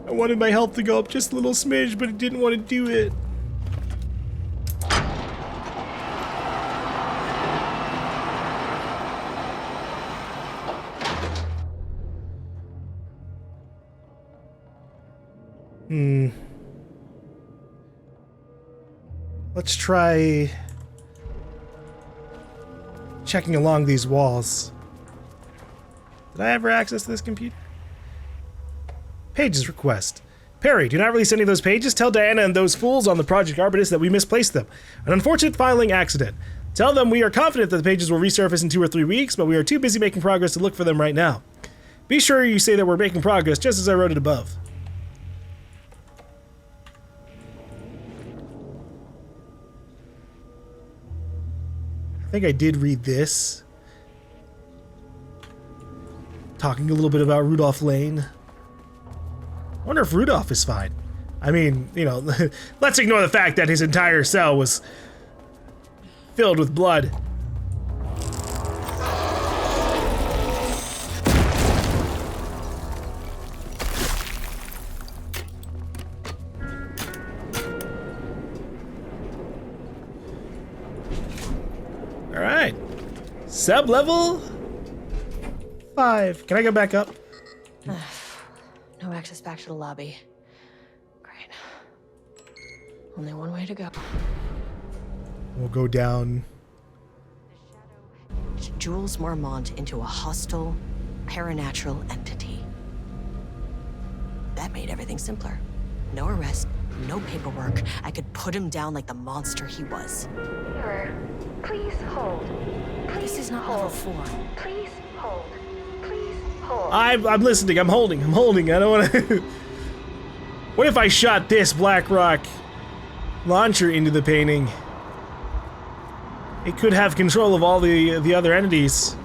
I wanted my health to go up just a little smidge, but it didn't want to do it. Let's try checking along these walls. Did I ever access this computer? Pages request. Perry, do not release any of those pages. Tell Diana and those fools on the Project Arbitus that we misplaced them. An unfortunate filing accident. Tell them we are confident that the pages will resurface in 2 or 3 weeks, but we are too busy making progress to look for them right now. Be sure you say that we're making progress, just as I wrote it above. I think I did read this. Talking a little bit about Rudolph Lane. I wonder if Rudolph is fine. I mean, you know, let's ignore the fact that his entire cell was filled with blood. All right, sub-level 5. Can I go back up? No access back to the lobby. Great. Only one way to go. We'll go down. Jules Marmont into a hostile, paranatural entity. That made everything simpler. No arrest, no paperwork. I could put him down like the monster he was. Mirror, please hold. Please This is not hold. level 4. Please hold. Please hold. I'm listening. I'm holding. I don't want to. What if I shot this Black Rock launcher into the painting? It could have control of all the other entities.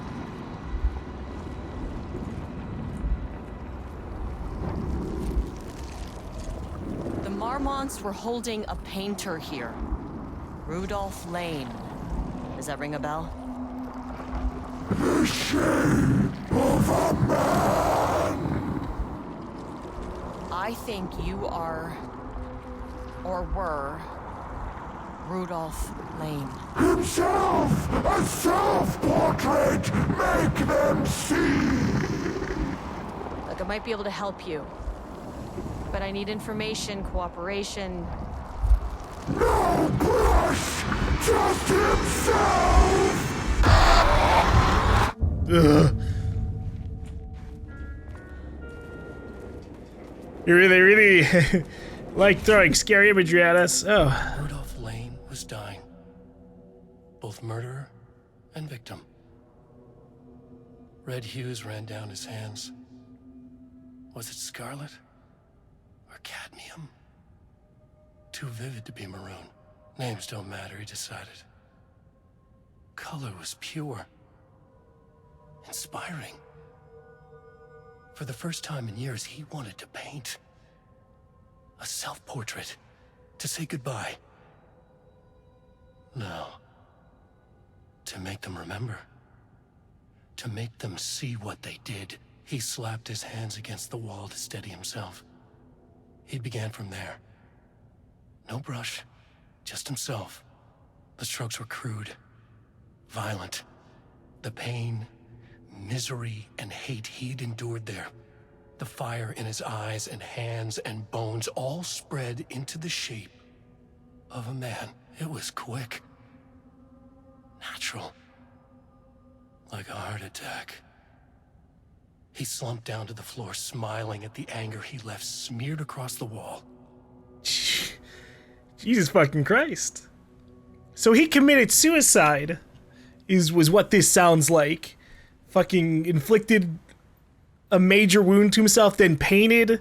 The Marmonts were holding a painter here. Rudolph Lane. Does that ring a bell? The shame of a man. I think you are, or were, Rudolph Lane. Himself, a self-portrait. Make them see. Look, I might be able to help you. But I need information, cooperation. No brush, just himself. Ugh. You really like throwing scary imagery at us. Oh. Rudolph Lane was dying. Both murderer and victim. Red hues ran down his hands. Was it scarlet or cadmium? Too vivid to be maroon. Names don't matter, he decided. Color was pure. Inspiring. For the first time in years, he wanted to paint. A self-portrait. To say goodbye. No. To make them remember. To make them see what they did. He slapped his hands against the wall to steady himself. He began from there. No brush, just himself. The strokes were crude, violent. The pain, misery, and hate he'd endured there. The fire in his eyes and hands and bones all spread into the shape of a man. It was quick. Natural. Like a heart attack. He slumped down to the floor, smiling at the anger he left smeared across the wall. Jesus fucking Christ. So he committed suicide, was what this sounds like. Fucking inflicted a major wound to himself, then painted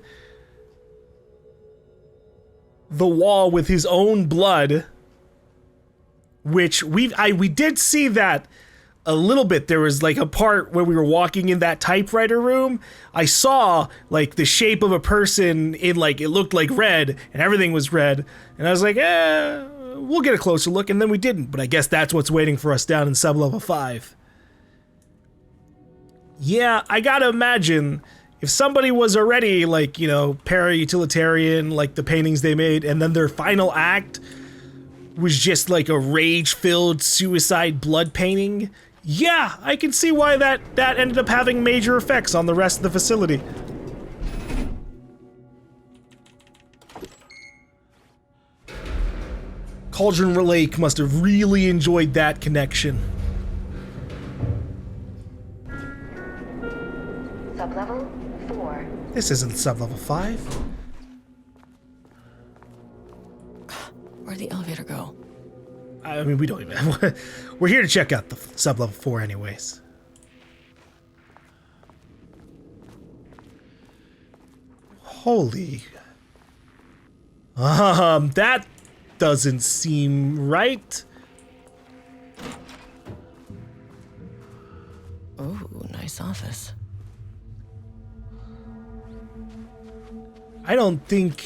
the wall with his own blood. Which we did see that a little bit. There was like a part where we were walking in that typewriter room. I saw like the shape of a person in like, it looked like red and everything was red. And I was like, we'll get a closer look. And then we didn't, but I guess that's what's waiting for us down in sub-level 5. Yeah, I gotta imagine if somebody was already like, you know, para-utilitarian, like the paintings they made, and then their final act was just like a rage-filled suicide blood painting, yeah, I can see why that ended up having major effects on the rest of the facility. Cauldron Lake must have really enjoyed that connection. Sublevel 4. This isn't sublevel 5. Where'd the elevator go? I mean, we don't even... We're here to check out the sublevel 4 anyways. Holy... that doesn't seem right. Ooh, nice office. I don't think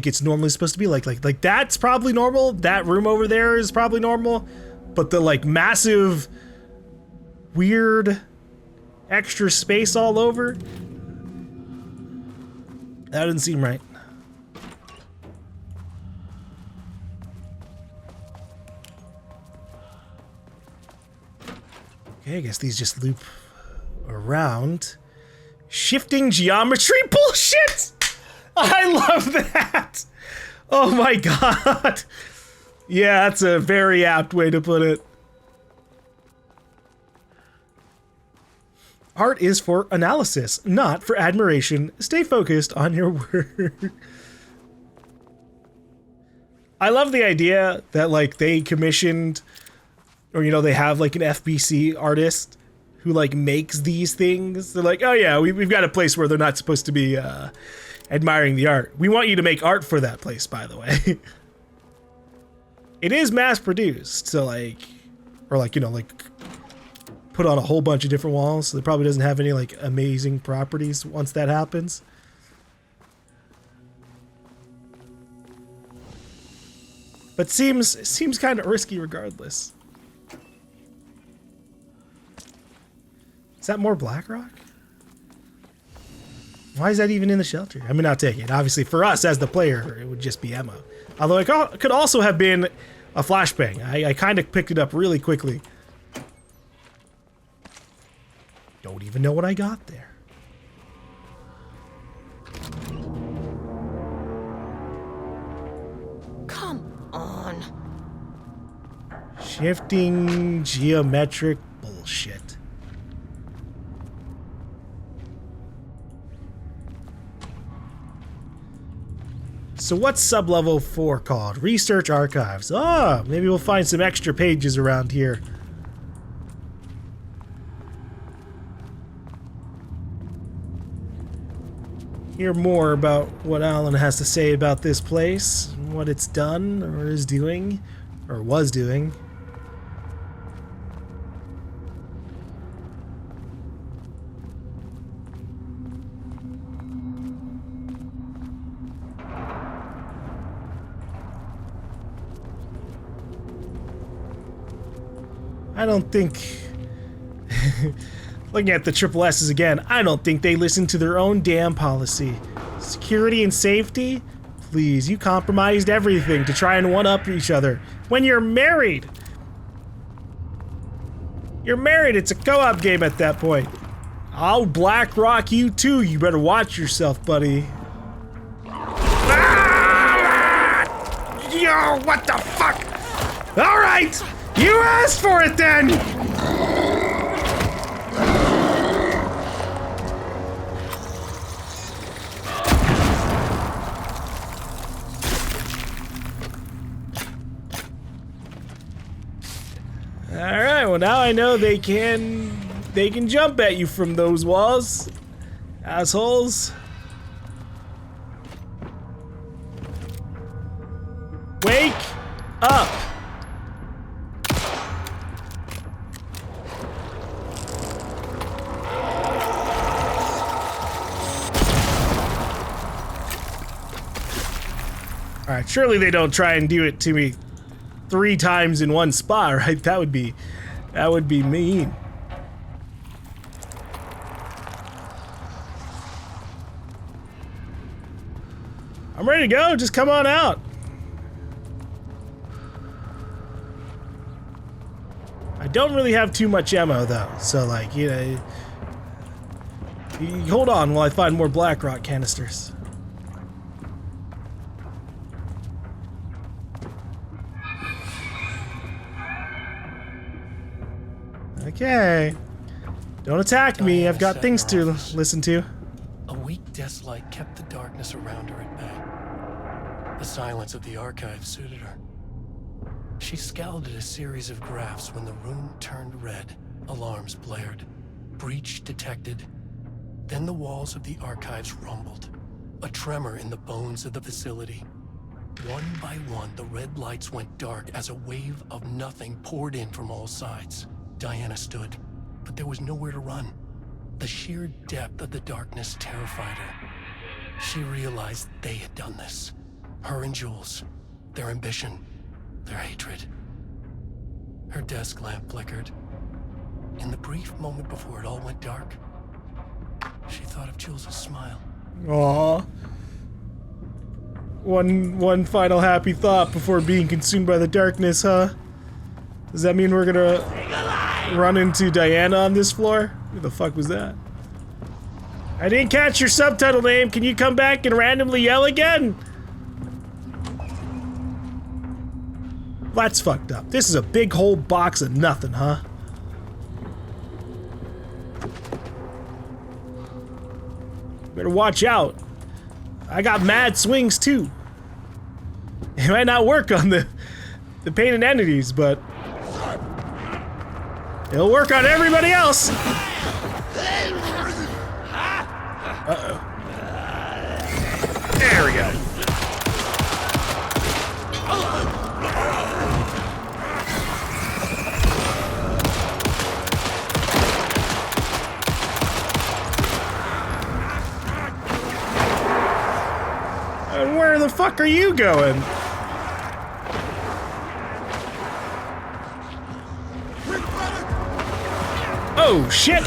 it's normally supposed to be like that's probably normal. That room over there is probably normal, but the like massive weird extra space all over, that doesn't seem right. Okay, I guess these just loop around. Shifting geometry bullshit! I love that! Oh my god! Yeah, that's a very apt way to put it. Art is for analysis, not for admiration. Stay focused on your work. I love the idea that, like, they commissioned, or, you know, they have, like, an FBC artist who, like, makes these things. They're like, oh yeah, we've got a place where they're not supposed to be, admiring the art. We want you to make art for that place, by the way. It is mass-produced, so, like, or, like, you know, like, put on a whole bunch of different walls, so it probably doesn't have any, like, amazing properties once that happens. But seems kind of risky regardless. Is that more Blackrock? Why is that even in the shelter? I mean, I'll take it. Obviously, for us as the player, it would just be Emma. Although it could also have been a flashbang. I kind of picked it up really quickly. Don't even know what I got there. Come on. Shifting geometric bullshit. So what's sublevel 4 called? Research archives. Ah, maybe we'll find some extra pages around here. Hear more about what Alan has to say about this place, what it's done, or is doing, or was doing. I don't think, looking at the triple S's again, I don't think they listen to their own damn policy. Security and safety? Please, you compromised everything to try and one-up each other. When you're married! You're married, it's a co-op game at that point. I'll Blackrock you too, you better watch yourself, buddy. Yo, what the fuck? Alright! You asked for it then! Alright, well now I know they can jump at you from those walls. Assholes. Wake up! Alright, surely they don't try and do it to me 3 times in one spot, right? That would be mean. I'm ready to go. Just come on out. I don't really have too much ammo though, so like, you know, hold on while I find more Blackrock canisters. Okay. Don't attack me. I've got things to listen to. A weak desk light kept the darkness around her at bay. The silence of the archive suited her. She scowled at a series of graphs when the room turned red. Alarms blared. Breach detected. Then the walls of the archives rumbled. A tremor in the bones of the facility. One by one, the red lights went dark as a wave of nothing poured in from all sides. Diana stood, but there was nowhere to run. The sheer depth of the darkness terrified her. She realized they had done this. Her and Jules. Their ambition. Their hatred. Her desk lamp flickered. In the brief moment before it all went dark, she thought of Jules' smile. Aww. One final happy thought before being consumed by the darkness, huh? Does that mean we're gonna run into Diana on this floor? Who the fuck was that? I didn't catch your subtitle name. Can you come back and randomly yell again? That's fucked up. This is a big whole box of nothing, huh? Better watch out. I got mad swings too. It might not work on the painted entities, but it'll work on everybody else. Uh-oh. There we go. And where the fuck are you going? Oh shit!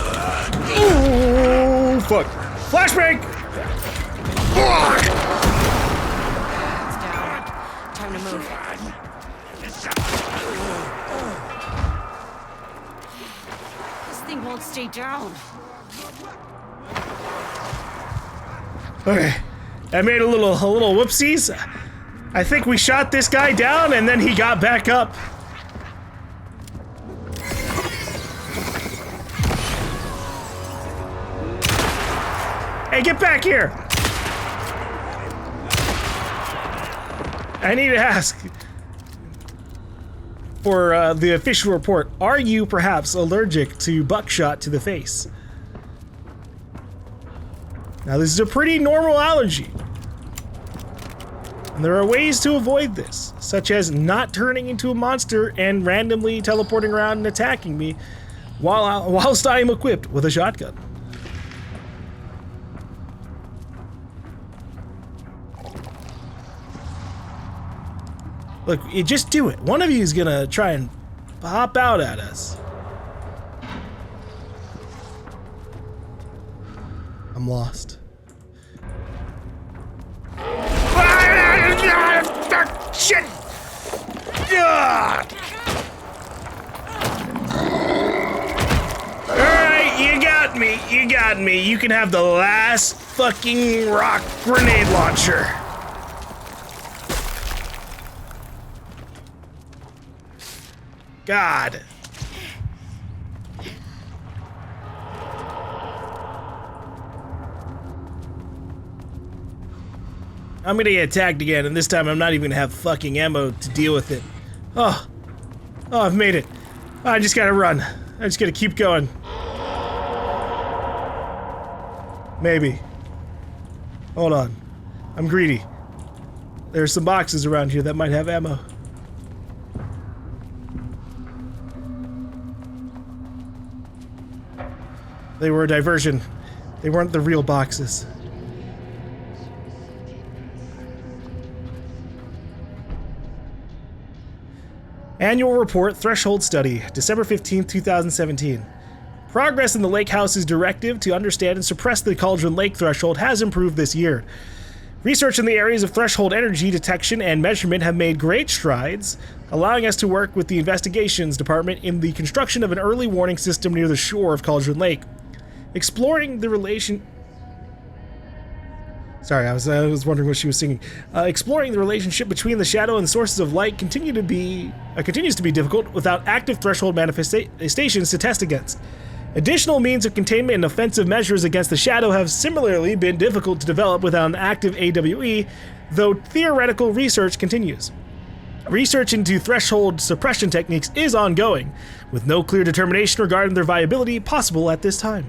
Ooh, fuck! Flashbang! It's down. Time to move. This thing won't stay down. Okay, I made a little whoopsies. I think we shot this guy down and then he got back up. Hey, get back here! I need to ask for the official report. Are you perhaps allergic to buckshot to the face? Now, this is a pretty normal allergy. And there are ways to avoid this, such as not turning into a monster and randomly teleporting around and attacking me whilst I am equipped with a shotgun. Look, you just do it. One of you is gonna try and pop out at us. I'm lost. Shit! Alright, you got me. You got me. You can have the last fucking rock grenade launcher. God. I'm gonna get attacked again, and this time I'm not even gonna have fucking ammo to deal with it. Oh, I've made it. I just gotta run. I just gotta keep going. Maybe. Hold on. I'm greedy. There's some boxes around here that might have ammo. They were a diversion. They weren't the real boxes. Annual Report Threshold Study, December 15th, 2017. Progress in the Lake House's directive to understand and suppress the Cauldron Lake threshold has improved this year. Research in the areas of threshold energy detection and measurement have made great strides, allowing us to work with the investigations department in the construction of an early warning system near the shore of Cauldron Lake. Exploring the relation... Sorry, I was wondering what she was singing. Exploring the relationship between the shadow and sources of light continues to be difficult without active threshold manifestations to test against. Additional means of containment and offensive measures against the shadow have similarly been difficult to develop without an active AWE, though theoretical research continues. Research into threshold suppression techniques is ongoing, with no clear determination regarding their viability possible at this time.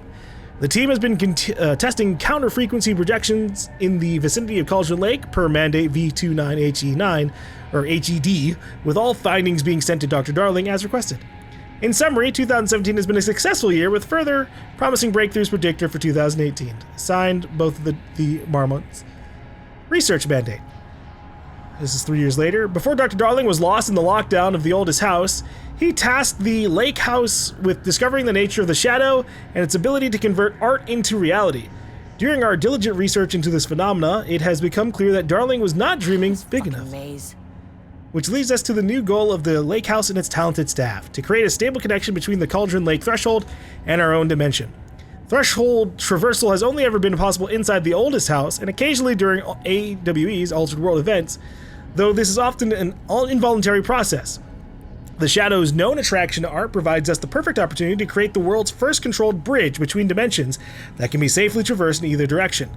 The team has been testing counter-frequency projections in the vicinity of Cauldron Lake per mandate V29HE9, or HED, with all findings being sent to Dr. Darling as requested. In summary, 2017 has been a successful year with further promising breakthroughs predicted for 2018. Signed, both of the Marmonts. Research mandate. This is 3 years later. Before Dr. Darling was lost in the lockdown of the oldest house, he tasked the Lake House with discovering the nature of the shadow and its ability to convert art into reality. During our diligent research into this phenomena, it has become clear that Darling was not dreaming big enough. Maze. Which leads us to the new goal of the Lake House and its talented staff, to create a stable connection between the Cauldron Lake threshold and our own dimension. Threshold traversal has only ever been possible inside the oldest house, and occasionally during AWE's Altered World events, though this is often an involuntary process. The Shadow's known attraction to art provides us the perfect opportunity to create the world's first controlled bridge between dimensions that can be safely traversed in either direction.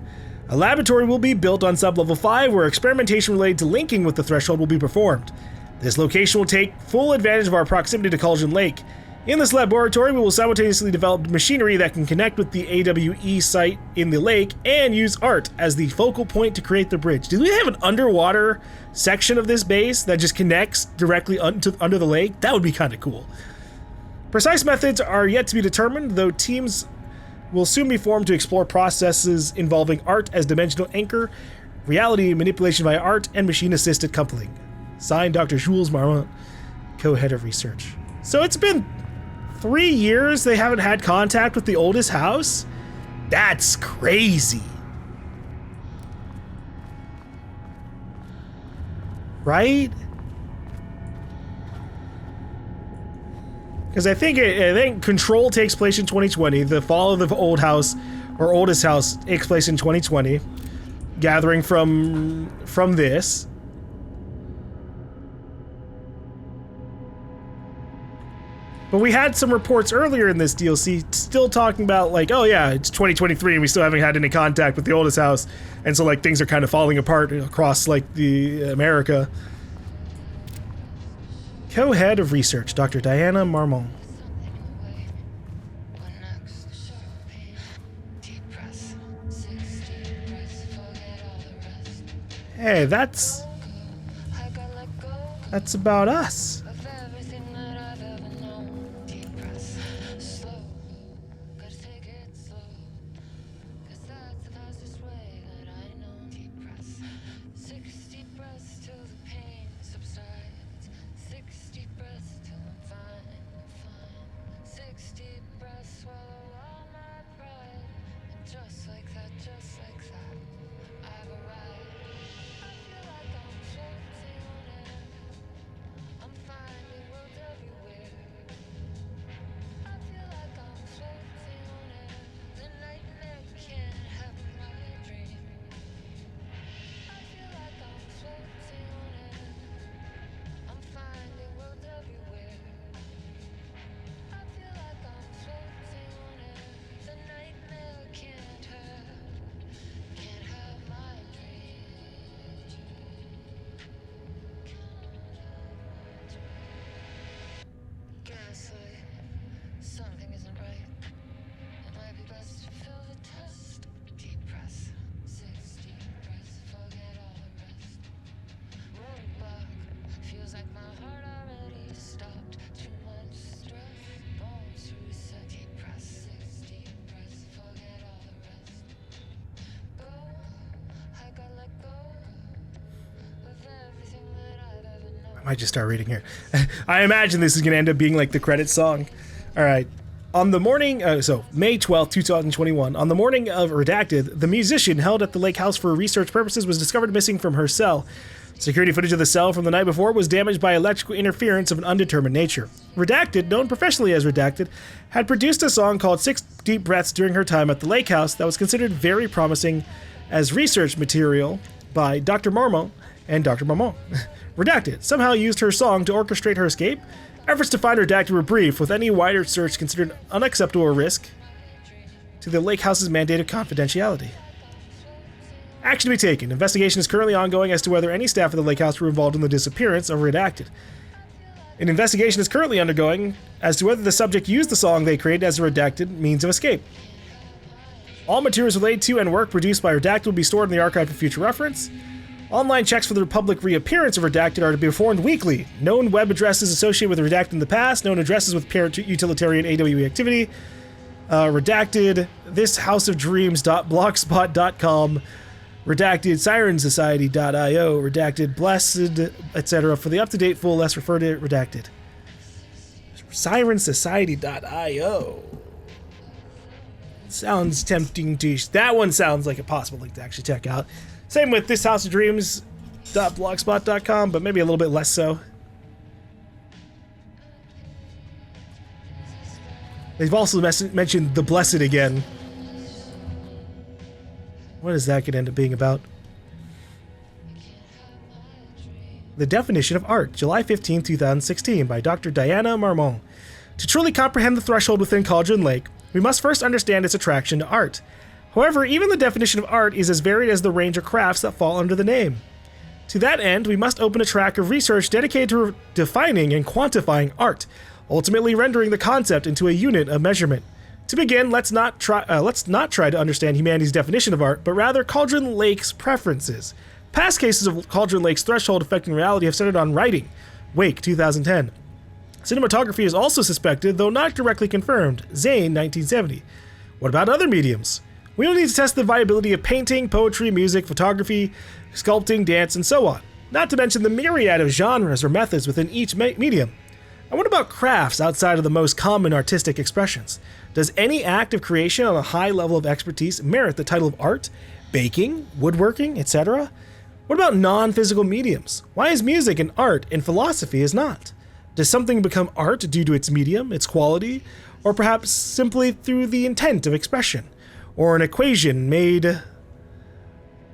A laboratory will be built on sub-level 5 where experimentation related to linking with the threshold will be performed. This location will take full advantage of our proximity to Cauldron Lake. In this laboratory, we will simultaneously develop machinery that can connect with the AWE site in the lake and use art as the focal point to create the bridge. Do we have an underwater section of this base that just connects directly under the lake? That would be kind of cool. Precise methods are yet to be determined, though teams will soon be formed to explore processes involving art as dimensional anchor, reality manipulation via art, and machine-assisted coupling. Signed, Dr. Jules Marmont, co-head of research. So it's been 3 years they haven't had contact with the oldest house? That's crazy. Right? Because I think Control takes place in 2020. The fall of the old house, or oldest house, takes place in 2020. Gathering from this. But we had some reports earlier in this DLC still talking about like, oh yeah, it's 2023 and we still haven't had any contact with the oldest house. And so like things are kind of falling apart across like the America. Co-head of research, Dr. Diana Marmont. Hey, that's about us. I might just start reading here. I imagine this is going to end up being like the credits song. All right. On the morning, May 12th, 2021, on the morning of Redacted, the musician held at the lake house for research purposes was discovered missing from her cell. Security footage of the cell from the night before was damaged by electrical interference of an undetermined nature. Redacted, known professionally as Redacted, had produced a song called 6 Deep Breaths during her time at the lake house that was considered very promising as research material by Dr. Marmont and Dr. Marmont. Redacted somehow used her song to orchestrate her escape. Efforts to find Redacted were brief, with any wider search considered an unacceptable risk to the lake house's mandate of confidentiality. Action to be taken. Investigation is currently ongoing as to whether any staff of the lake house were involved in the disappearance of Redacted. An investigation is currently undergoing as to whether the subject used the song they created as a redacted means of escape. All materials related to and work produced by Redacted will be stored in the archive for future reference. Online checks for the public reappearance of Redacted are to be performed weekly. Known web addresses associated with Redacted in the past, known addresses with utilitarian AWE activity, Redacted, thishouseofdreams.blogspot.com, Redacted, sirensociety.io, Redacted, blessed, etc. For the up-to-date full, let's refer to Redacted. Sirensociety.io. Sounds tempting to... That one sounds like a possible link to actually check out. Same with thishouseofdreams.blogspot.com, but maybe a little bit less so. They've also mentioned The Blessed again. What is that going to end up being about? The Definition of Art, July 15, 2016, by Dr. Diana Marmont. To truly comprehend the threshold within Cauldron Lake, we must first understand its attraction to art. However, even the definition of art is as varied as the range of crafts that fall under the name. To that end, we must open a track of research dedicated to defining and quantifying art, ultimately rendering the concept into a unit of measurement. To begin, let's not try to understand humanity's definition of art, but rather Cauldron Lake's preferences. Past cases of Cauldron Lake's threshold affecting reality have centered on writing. Wake, 2010. Cinematography is also suspected, though not directly confirmed. Zane, 1970. What about other mediums? We will need to test the viability of painting, poetry, music, photography, sculpting, dance, and so on. Not to mention the myriad of genres or methods within each medium. And what about crafts outside of the most common artistic expressions? Does any act of creation on a high level of expertise merit the title of art? Baking, woodworking, etc.? What about non-physical mediums? Why is music an art and philosophy is not? Does something become art due to its medium, its quality, or perhaps simply through the intent of expression? Or an equation made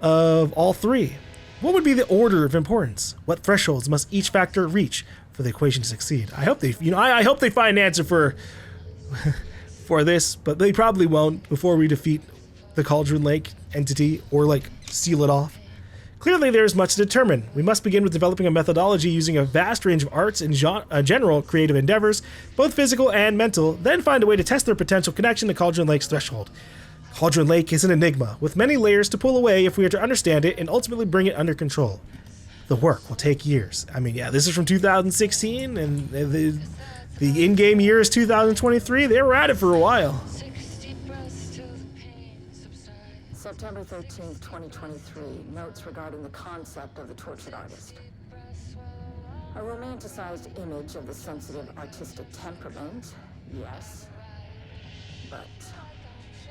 of all three? What would be the order of importance? What thresholds must each factor reach for the equation to succeed? I hope they, I hope they find an answer for this, but they probably won't before we defeat the Cauldron Lake entity or seal it off. Clearly, there is much to determine. We must begin with developing a methodology using a vast range of arts and general creative endeavors, both physical and mental, then find a way to test their potential connection to Cauldron Lake's threshold. Cauldron Lake is an enigma, with many layers to pull away if we are to understand it and ultimately bring it under control. The work will take years. I mean, yeah, this is from 2016, and the in-game year is 2023. They were at it for a while. September 13th, 2023, notes regarding the concept of the tortured artist. A romanticized image of the sensitive artistic temperament, yes, but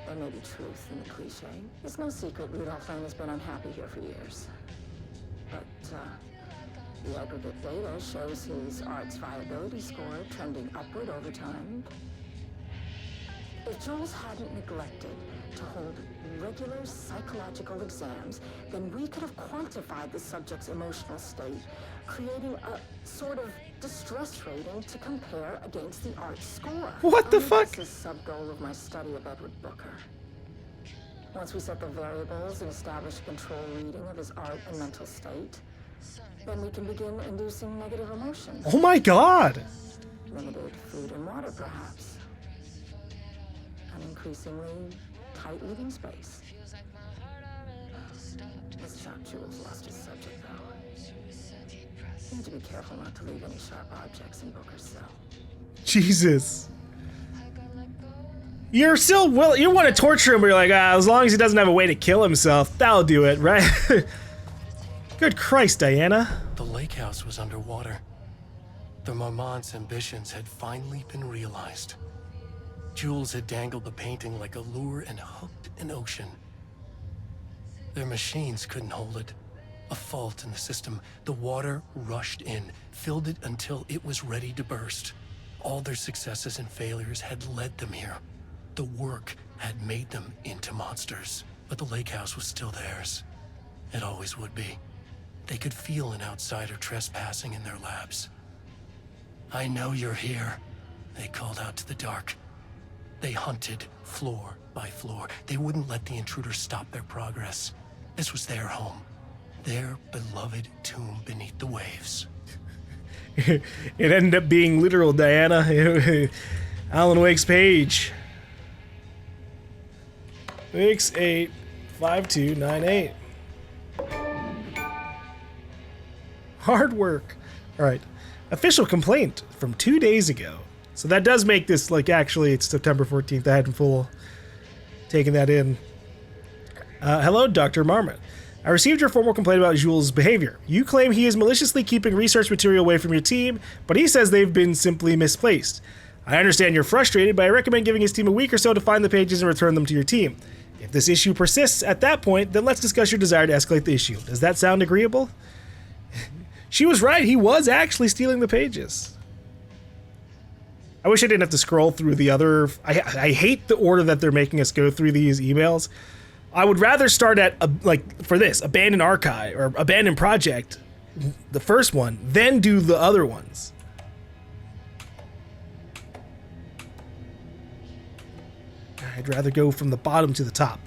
there may be truth in the cliche. It's no secret Rudolph Lane has been unhappy here for years. But the aggregate data shows his art's viability score trending upward over time. If Jules hadn't neglected to hold regular psychological exams, then we could have quantified the subject's emotional state, creating a sort of distress rating to compare against the art score. What the fuck? This is sub-goal of my study of Edward Booker. Once we set the variables and establish a control reading of his art and mental state, then we can begin inducing negative emotions. Oh my god! Limited food and water, perhaps. An increasingly tight living space. This is how Jules lost his subject, though. You need to be careful not to leave any sharp objects in Booker's cell. Jesus. You're still you want to torture him, but you're like, as long as he doesn't have a way to kill himself, that'll do it, right? Good Christ, Diana. The lake house was underwater. The Marmont's ambitions had finally been realized. Jules had dangled the painting like a lure and hooked an ocean. Their machines couldn't hold it. A fault in the system. The water rushed in, filled it until it was ready to burst. All their successes and failures had led them here. The work had made them into monsters. But the lake house was still theirs. It always would be. They could feel an outsider trespassing in their labs. "I know you're here," they called out to the dark. They hunted floor by floor. They wouldn't let the intruders stop their progress. This was their home. Their beloved tomb beneath the waves. It ended up being literal, Diana. Alan Wake's page. Wakes 85298. Hard work. Alright. Official complaint from 2 days ago. So that does make this, like, actually, it's September 14th. I hadn't full taken that in. Hello, Dr. Marmont. I received your formal complaint about Jules' behavior. You claim he is maliciously keeping research material away from your team, but he says they've been simply misplaced. I understand you're frustrated, but I recommend giving his team a week or so to find the pages and return them to your team. If this issue persists at that point, then let's discuss your desire to escalate the issue. Does that sound agreeable? She was right. He was actually stealing the pages. I wish I didn't have to scroll through the other... I hate the order that they're making us go through these emails. I would rather start at, for this, Abandoned Archive, or Abandoned Project, the first one, then do the other ones. I'd rather go from the bottom to the top.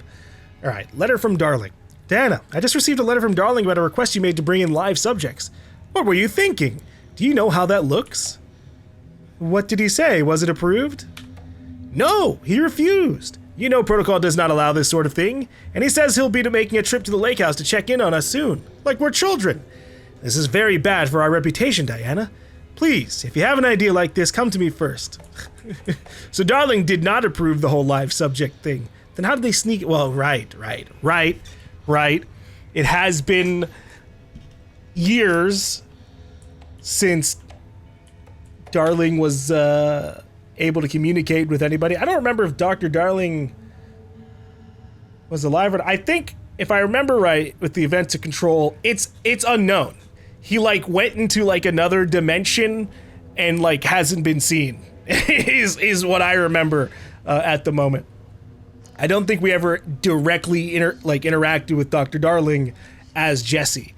Alright, letter from Darling. Diana, I just received a letter from Darling about a request you made to bring in live subjects. What were you thinking? Do you know how that looks? What did he say? Was it approved? No, he refused. You know protocol does not allow this sort of thing, and he says he'll be making a trip to the lake house to check in on us soon, like we're children. This is very bad for our reputation, Diana. Please, if you have an idea like this, come to me first. So Darling did not approve the whole live subject thing. Then how did they sneak it? Well, right. It has been years since Darling was able to communicate with anybody. I don't remember if Dr. Darling was alive or not. I think, if I remember right, with the event to control, it's unknown. He like went into like another dimension and like hasn't been seen. is what I remember at the moment. I don't think we ever directly interacted with Dr. Darling as Jesse.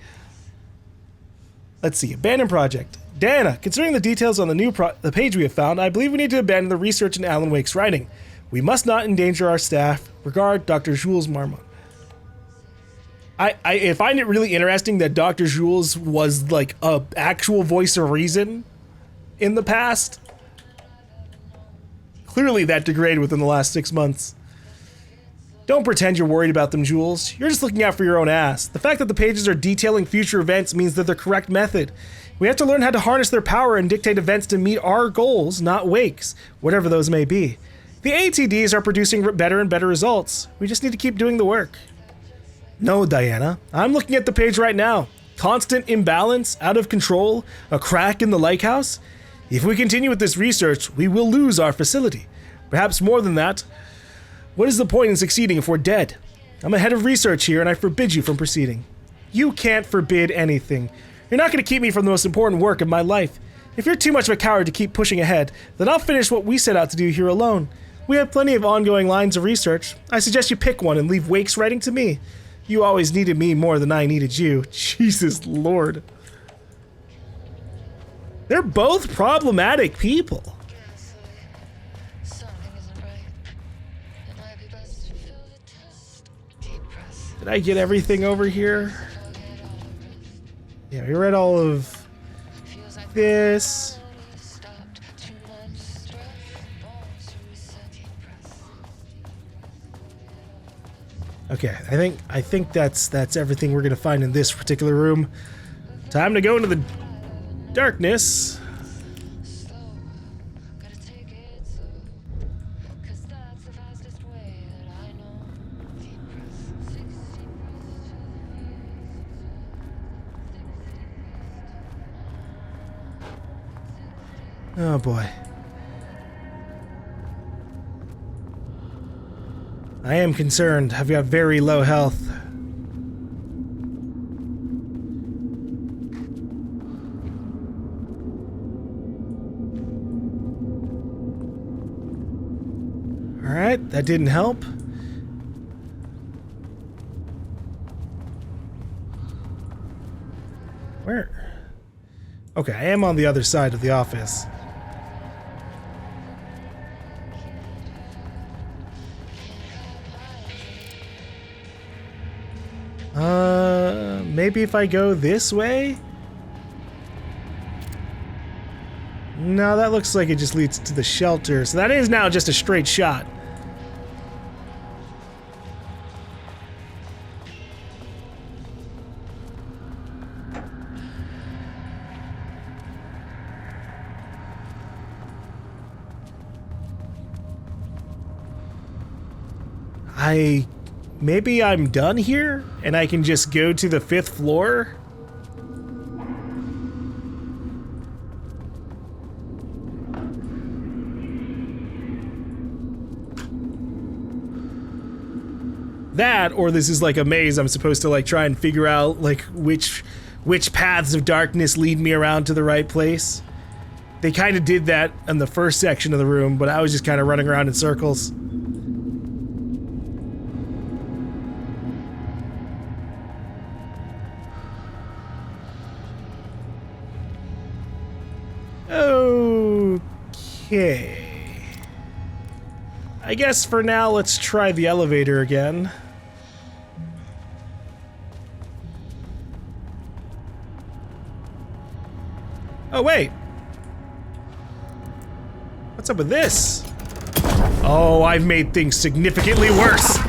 Let's see, Abandoned Project. Diana, considering the details on the page we have found, I believe we need to abandon the research in Alan Wake's writing. We must not endanger our staff. Regard, Dr. Jules Marmont. I find it really interesting that Dr. Jules was like a actual voice of reason in the past. Clearly that degraded within the last 6 months. Don't pretend you're worried about them, Jules. You're just looking out for your own ass. The fact that the pages are detailing future events means they're the correct method. We have to learn how to harness their power and dictate events to meet our goals, not Wake's, whatever those may be. The ATDs are producing better and better results. We just need to keep doing the work. No, Diana. I'm looking at the page right now. Constant imbalance, out of control, a crack in the lake house. If we continue with this research, we will lose our facility. Perhaps more than that. What is the point in succeeding if we're dead? I'm a head of research here, and I forbid you from proceeding. You can't forbid anything. You're not going to keep me from the most important work of my life. If you're too much of a coward to keep pushing ahead, then I'll finish what we set out to do here alone. We have plenty of ongoing lines of research. I suggest you pick one and leave Wake's writing to me. You always needed me more than I needed you. Jesus Lord. They're both problematic people. Did I get everything over here? Yeah, we read all of this. Okay, I think that's everything we're gonna find in this particular room. Time to go into the darkness. Oh boy. I am concerned. I've got very low health. Alright, that didn't help. Where? Okay, I am on the other side of the office. Maybe if I go this way? No, that looks like it just leads to the shelter. So that is now just a straight shot. Maybe I'm done here and I can just go to the 5th floor? That, or this is like a maze I'm supposed to like try and figure out like which paths of darkness lead me around to the right place. They kind of did that in the first section of the room, but I was just kind of running around in circles. Okay. I guess for now, let's try the elevator again. Oh, wait. What's up with this? Oh, I've made things significantly worse.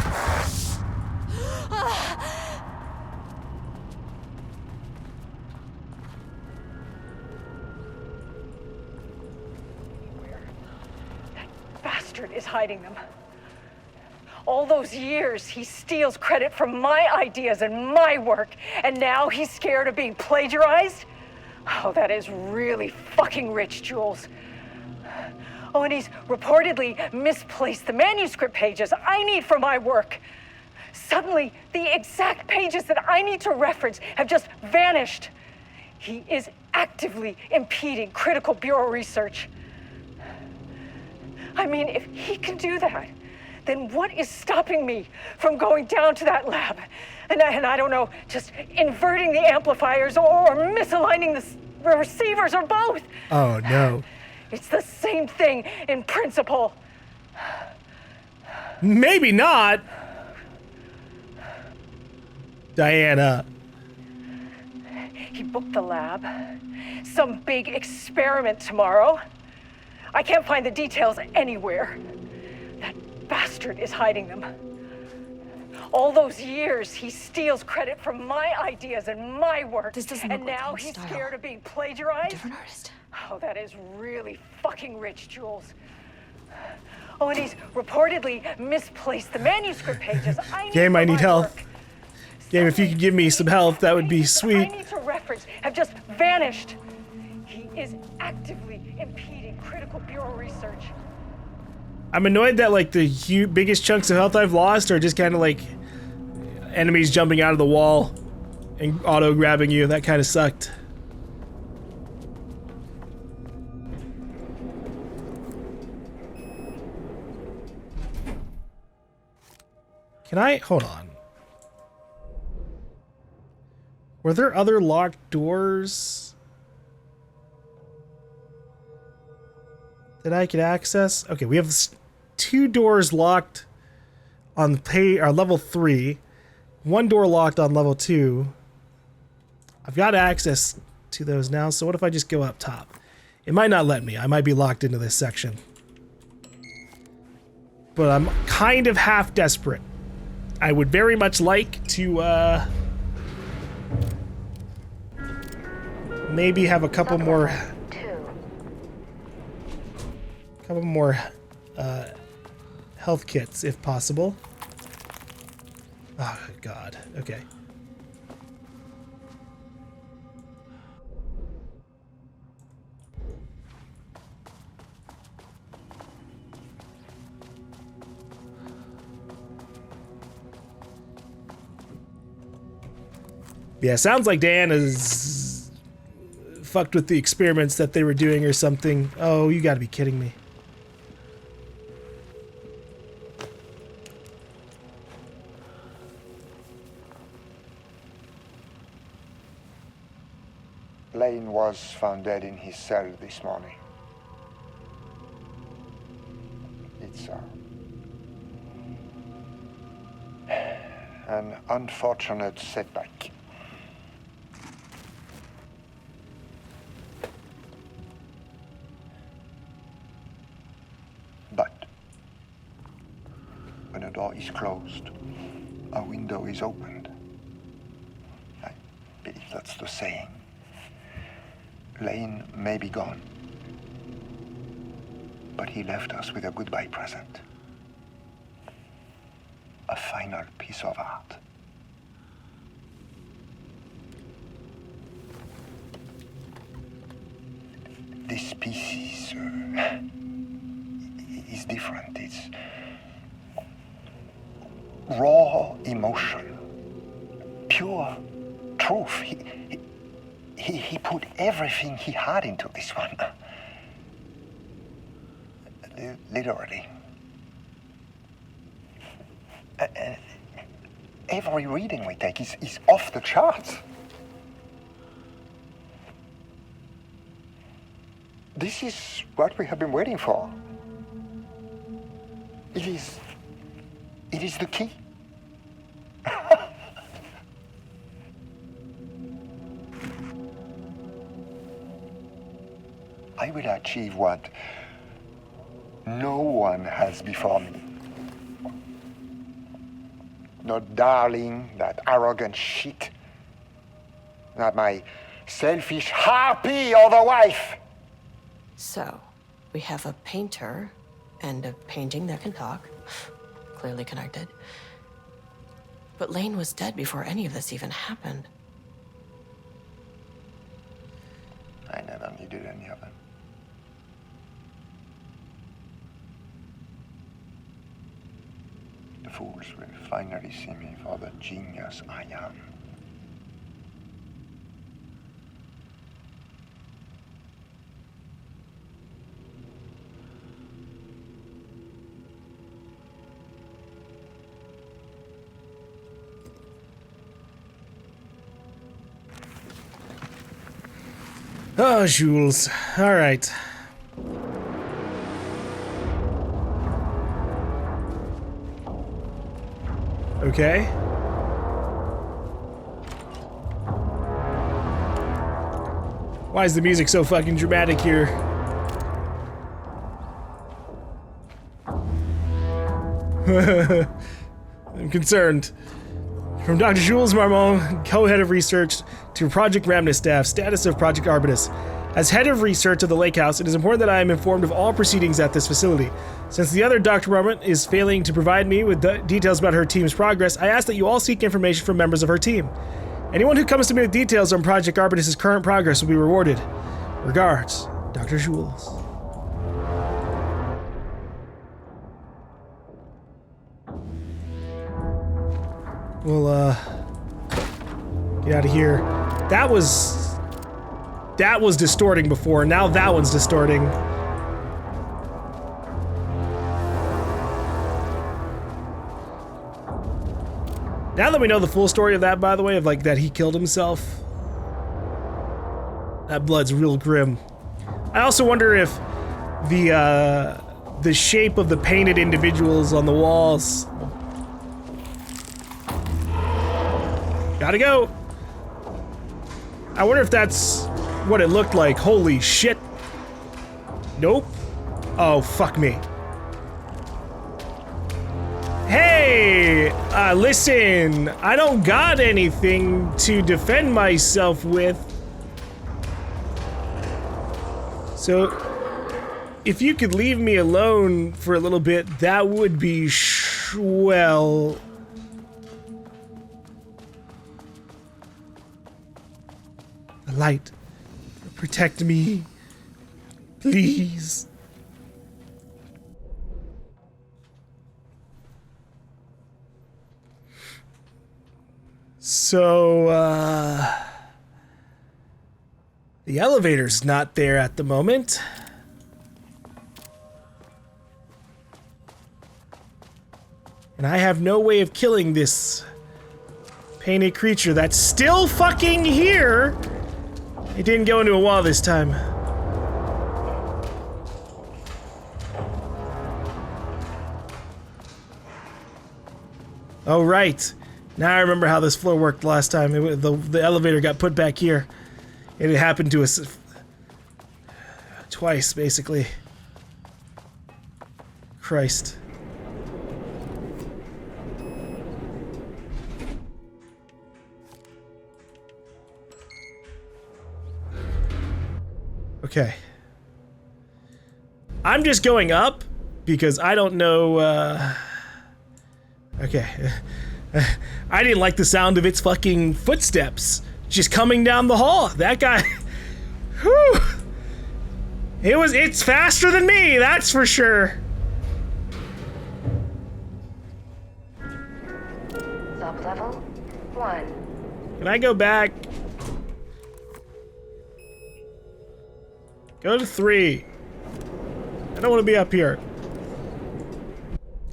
Is hiding them. All those years, he steals credit for my ideas and my work, and now he's scared of being plagiarized? Oh, that is really fucking rich, Jules. Oh, and he's reportedly misplaced the manuscript pages I need for my work. Suddenly, the exact pages that I need to reference have just vanished. He is actively impeding critical bureau research. I mean, if he can do that, then what is stopping me from going down to that lab? And I don't know, just inverting the amplifiers or misaligning the receivers or both. Oh, no. It's the same thing in principle. Maybe not. Diana. He booked the lab. Some big experiment tomorrow. I can't find the details anywhere. That bastard is hiding them. All those years, he steals credit for my ideas and my work. This doesn't and look like now his he's style. scared of being plagiarized? Different artist. Oh, that is really fucking rich, Jules. Oh, and he's reportedly misplaced the manuscript pages Game, I for need my help. work. Game, if you could give me some help, that would be I sweet. need to reference have just vanished. He is actively impeding critical bureau research. I'm annoyed that like the biggest chunks of health I've lost are just kind of like enemies jumping out of the wall and auto grabbing you. That kind of sucked. Can I hold on? Were there other locked doors that I could access? Okay, we have 2 doors locked on level 3, 1 door locked on level 2. I've got access to those now, so what if I just go up top? It might not let me. I might be locked into this section. But I'm kind of half desperate. I would very much like to maybe have a couple more health kits if possible. Oh god. Okay. Yeah, sounds like Diana's fucked with the experiments that they were doing or something. Oh, you gotta be kidding me. Lane was found dead in his cell this morning. It's an unfortunate setback. But when a door is closed, a window is opened. I believe that's the saying. Lane may be gone, but he left us with a goodbye present. A final piece of art. This piece is different. It's raw emotion, pure truth. He put everything he had into this one. Literally. Every reading we take is off the charts. This is what we have been waiting for. It is the key. I will achieve what no one has before me. Not darling, that arrogant shit. Not my selfish harpy or the wife. So, we have a painter and a painting that can talk. Clearly connected. But Lane was dead before any of this even happened. I never needed any of them. The fools will finally see me for the genius I am. Oh, Jules. All right. Okay. Why is the music so fucking dramatic here? I'm concerned. From Dr. Jules Marmont, co-head of research, to Project Remnant staff, status of Project Arbitus. As head of research of the Lake House, it is important that I am informed of all proceedings at this facility. Since the other Dr. Marmont is failing to provide me with details about her team's progress, I ask that you all seek information from members of her team. Anyone who comes to me with details on Project Arbitus' current progress will be rewarded. Regards, Dr. Jules. We'll, get out of here. That was distorting before, now that one's distorting. Now that we know the full story of that, by the way, of like that he killed himself, that blood's real grim. I also wonder if the shape of the painted individuals on the walls. Gotta go. I wonder if that's what it looked like. Holy shit. Nope. Oh, fuck me. Hey, listen, I don't got anything to defend myself with. So, if you could leave me alone for a little bit, that would be swell. The light, protect me, please. So, the elevator's not there at the moment. And I have no way of killing this painted creature that's still fucking here. It didn't go into a wall this time. Oh, right. Now I remember how this floor worked last time. The elevator got put back here. And it happened to us twice, basically. Christ. Okay. I'm just going up because I don't know, okay. I didn't like the sound of its fucking footsteps just coming down the hall. That guy, whew. It's faster than me, that's for sure. Sub-level 1. Can I go back? Go to 3. I don't want to be up here.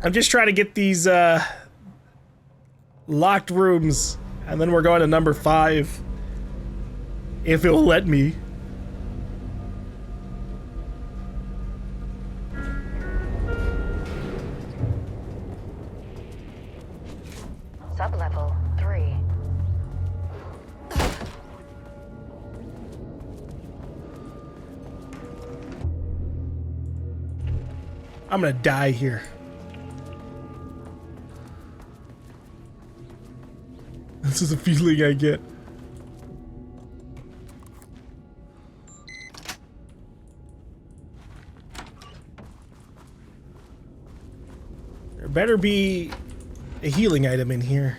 I'm just trying to get these locked rooms, and then we're going to number 5. If it'll let me. Sub-level 3. I'm gonna die here. This is a feeling I get. There better be a healing item in here.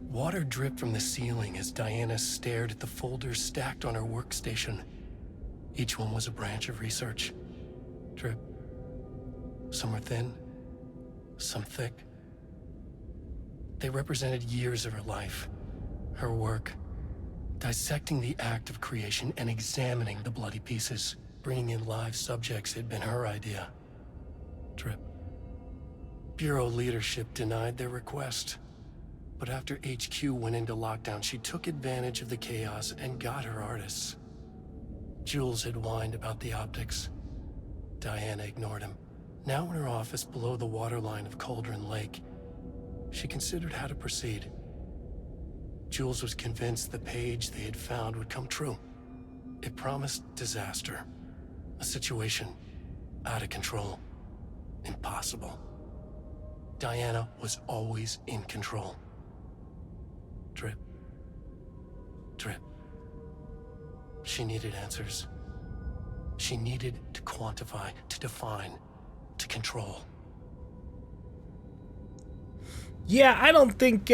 Water dripped from the ceiling as Diana stared at the folders stacked on her workstation. Each one was a branch of research. Drip. Some were thin, some thick. They represented years of her life, her work, dissecting the act of creation and examining the bloody pieces. Bringing in live subjects had been her idea. Drip. Bureau leadership denied their request. But after HQ went into lockdown, she took advantage of the chaos and got her artists. Jules had whined about the optics. Diana ignored him. Now in her office below the waterline of Cauldron Lake, she considered how to proceed. Jules was convinced the page they had found would come true. It promised disaster. A situation out of control. Impossible. Diana was always in control. Drip. Drip. She needed answers. She needed to quantify, to define, to control. Yeah, I don't think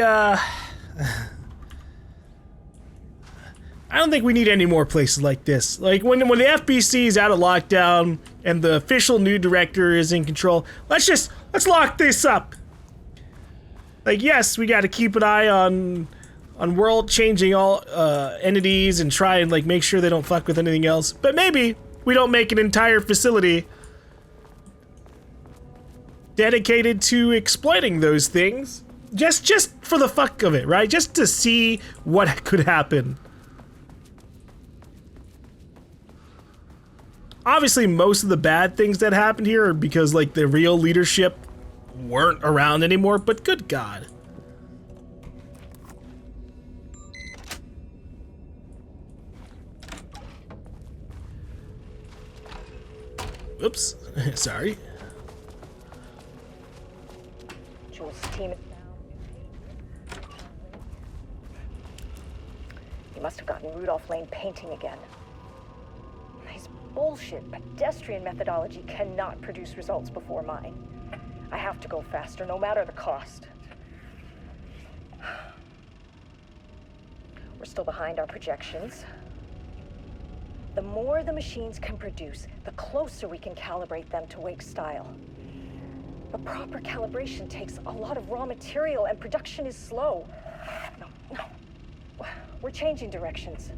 we need any more places like this. Like when the FBC is out of lockdown and the official new director is in control, let's lock this up. Like, yes, we got to keep an eye on world changing all entities and try and like make sure they don't fuck with anything else. But maybe we don't make an entire facility dedicated to exploiting those things. Just for the fuck of it, right? Just to see what could happen. Obviously, most of the bad things that happened here are because, like, the real leadership weren't around anymore, but good God. Oops. Sorry. Jules' team is down. You must have gotten Rudolph Lane painting again. His bullshit pedestrian methodology cannot produce results before mine. I have to go faster, no matter the cost. We're still behind our projections. The more the machines can produce, the closer we can calibrate them to Wake's style. But proper calibration takes a lot of raw material, and production is slow. No, we're changing directions.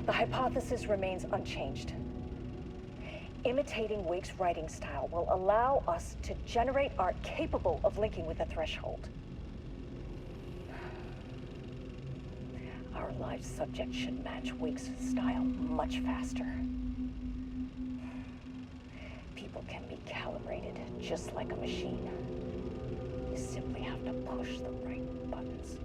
The hypothesis remains unchanged. Imitating Wake's writing style will allow us to generate art capable of linking with the threshold. Our live subject should match Wake's style much faster. People can be calibrated just like a machine. You simply have to push the right buttons.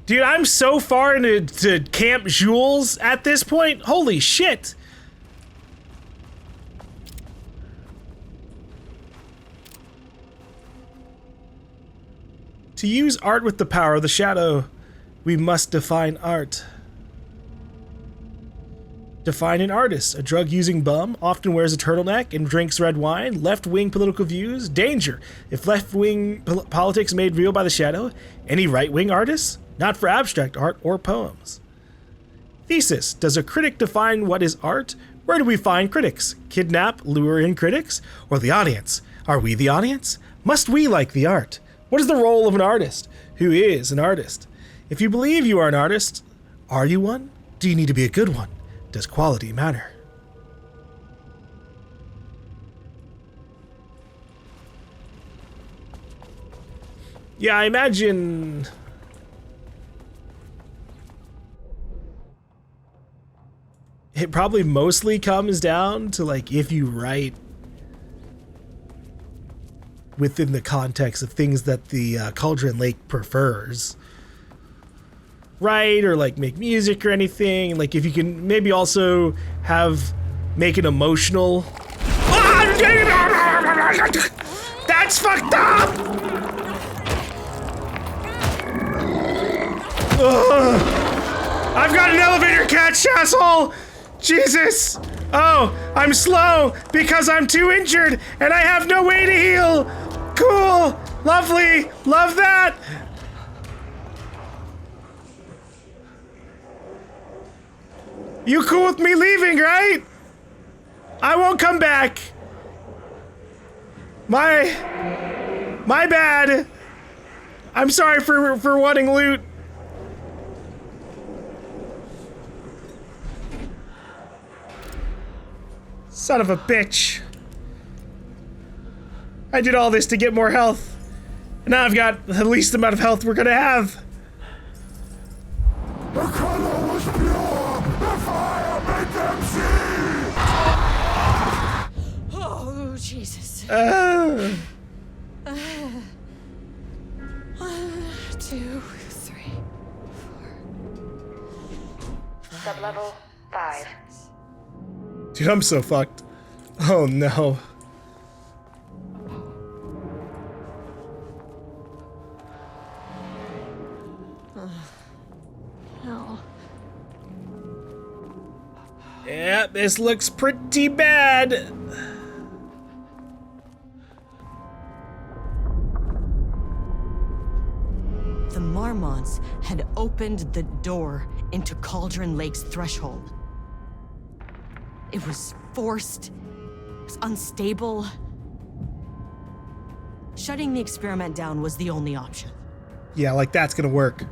Dude, I'm so far into Camp Jules at this point. Holy shit. To use art with the power of the shadow, we must define art. Define an artist. A drug-using bum, often wears a turtleneck and drinks red wine. Left-wing political views. Danger. If left-wing politics made real by the shadow. Any right-wing artists? Not for abstract art or poems. Thesis. Does a critic define what is art? Where do we find critics? Kidnap, lure in critics? Or the audience? Are we the audience? Must we like the art? What is the role of an artist? Who is an artist? If you believe you are an artist, are you one? Do you need to be a good one? Does quality matter? Yeah, I imagine... it probably mostly comes down to, like, if you write within the context of things that the Cauldron Lake prefers. Write or, like, make music or anything. Like, if you can maybe also make it emotional. That's fucked up! Ugh. I've got an elevator catch, asshole! Jesus! Oh, I'm slow because I'm too injured and I have no way to heal! Cool! Lovely! Love that! You cool with me leaving, right? I won't come back. My bad. I'm sorry for wanting loot. Son of a bitch. I did all this to get more health. And now I've got the least amount of health we're gonna have. The color was pure! The fire made them see! Oh, Jesus. 1, 2, 3, 4. Sublevel 5. Dude, I'm so fucked. Oh no. No. Yeah, this looks pretty bad. The Marmonts had opened the door into Cauldron Lake's threshold. It was forced, it was unstable. Shutting the experiment down was the only option. Yeah, like that's gonna work.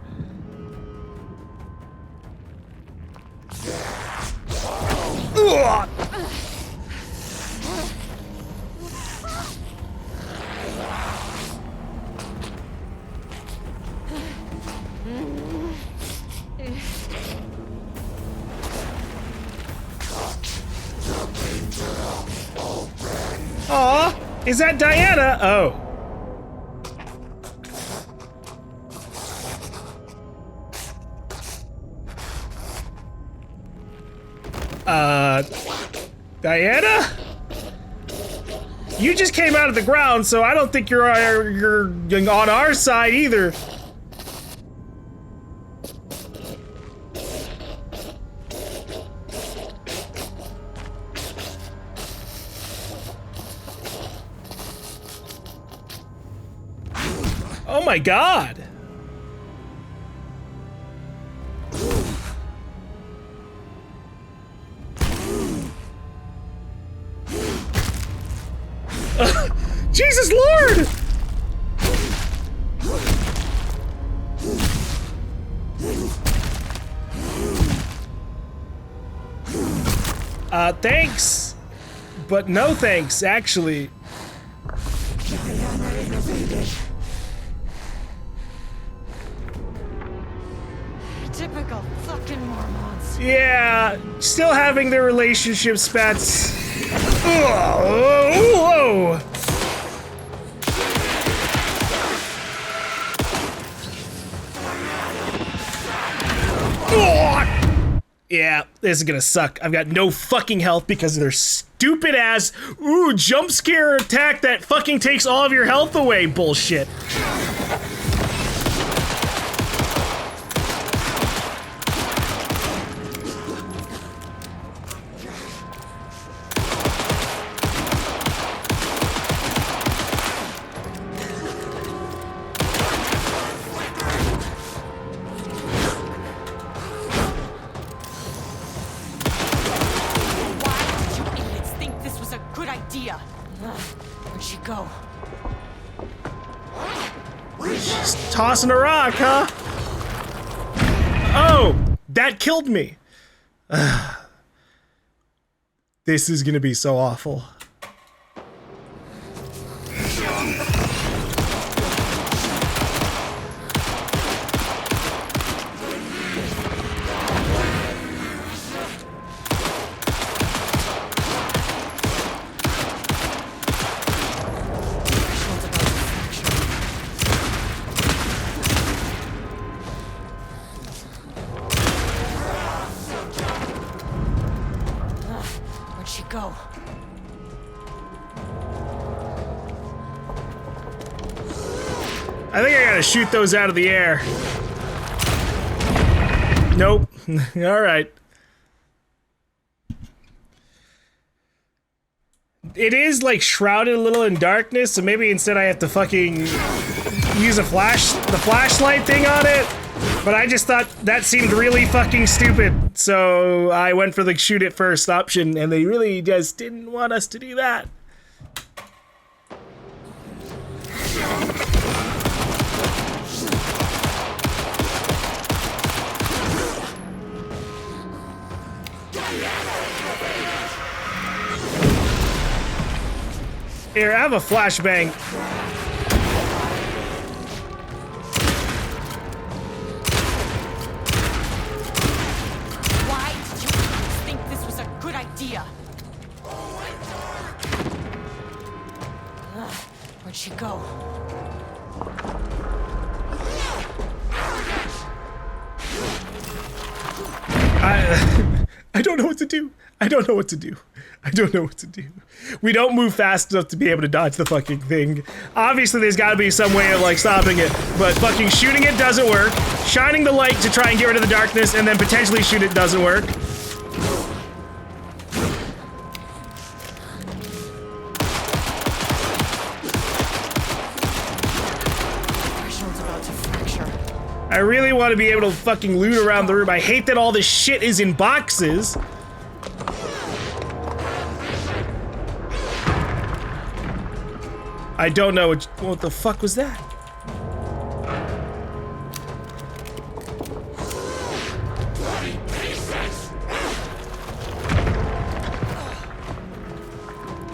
Ugh! Aw, is that Diana? Oh. Diana? You just came out of the ground, so I don't think you're on our side either. Oh my God. Jesus Lord! Thanks. But no thanks, actually. Typical fucking Marmonts. Yeah, still having their relationship spats. Whoa! Yeah, this is gonna suck. I've got no fucking health because of their stupid ass jump scare attack that fucking takes all of your health away bullshit. Where'd she go? She's tossing a rock, huh? Oh, that killed me. This is gonna be so awful. Go. I think I gotta shoot those out of the air. Nope. Alright. It is like shrouded a little in darkness, so maybe instead I have to fucking use the flashlight thing on it. But I just thought that seemed really fucking stupid, so I went for the shoot it first option, and they really just didn't want us to do that. Here, I have a flashbang. Where'd she go? I don't know what to do. I don't know what to do. I don't know what to do. We don't move fast enough to be able to dodge the fucking thing. Obviously, there's got to be some way of, like, stopping it. But fucking shooting it doesn't work. Shining the light to try and get rid of the darkness and then potentially shoot it doesn't work. I really want to be able to fucking loot around the room. I hate that all this shit is in boxes. I don't know what the fuck was that?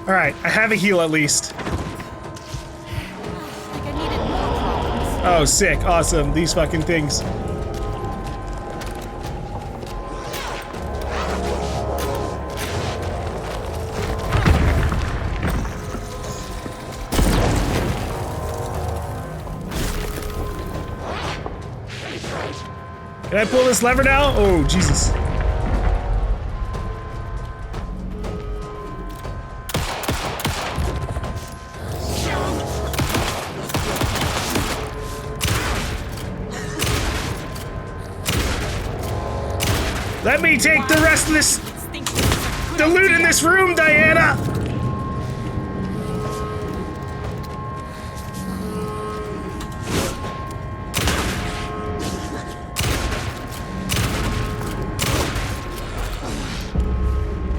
All right, I have a heal at least. Oh, sick. Awesome. These fucking things. Can I pull this lever now? Oh, Jesus. Let me take the rest of this, the loot in this room, Diana!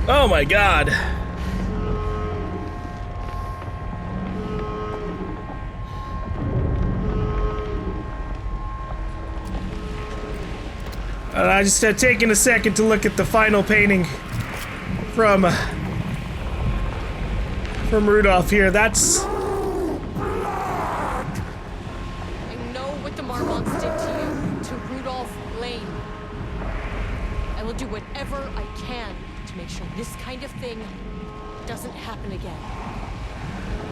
Oh my God. I just taking a second to look at the final painting. from Rudolph here. That's... I know what the Marmonts did to you, to Rudolph Lane. I will do whatever I can to make sure this kind of thing doesn't happen again.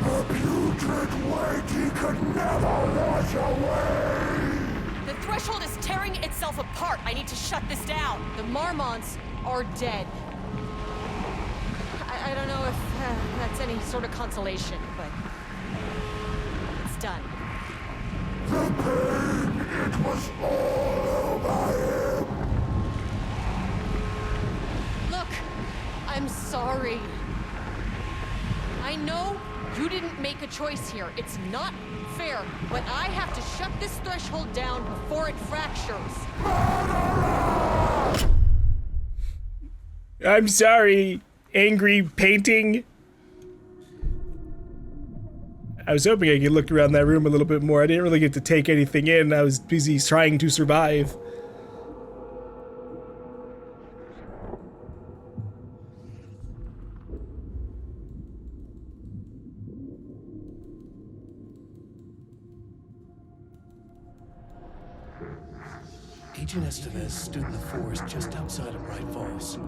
The putrid weight he could never wash away! The threshold is tearing itself apart. I need to shut this down. The Marmonts are dead. I don't know if that's any sort of consolation, but it's done. The pain, it was all over him! Look, I'm sorry. I know you didn't make a choice here. It's not fair, but I have to shut this threshold down before it fractures. I'm sorry, angry painting. I was hoping I could look around that room a little bit more. I didn't really get to take anything in. I was busy trying to survive. Agent Estevez stood in the forest just outside of Bright Falls.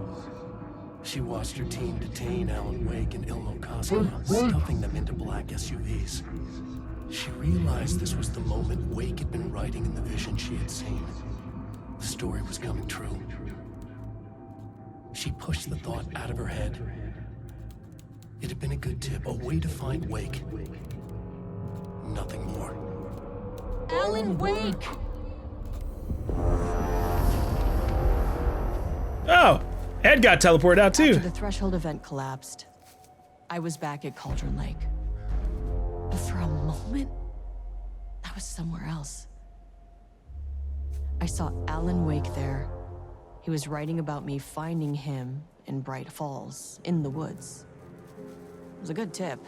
She watched her team detain Alan Wake and Ilmo Koska, stuffing them into black SUVs. She realized this was the moment Wake had been writing in the vision she had seen. The story was coming true. She pushed the thought out of her head. It had been a good tip, a way to find Wake. Nothing more. Alan Wake! Oh, Ed got teleported out too. After the threshold event collapsed, I was back at Cauldron Lake. But for a moment, I was somewhere else. I saw Alan Wake there. He was writing about me finding him in Bright Falls, in the woods. It was a good tip.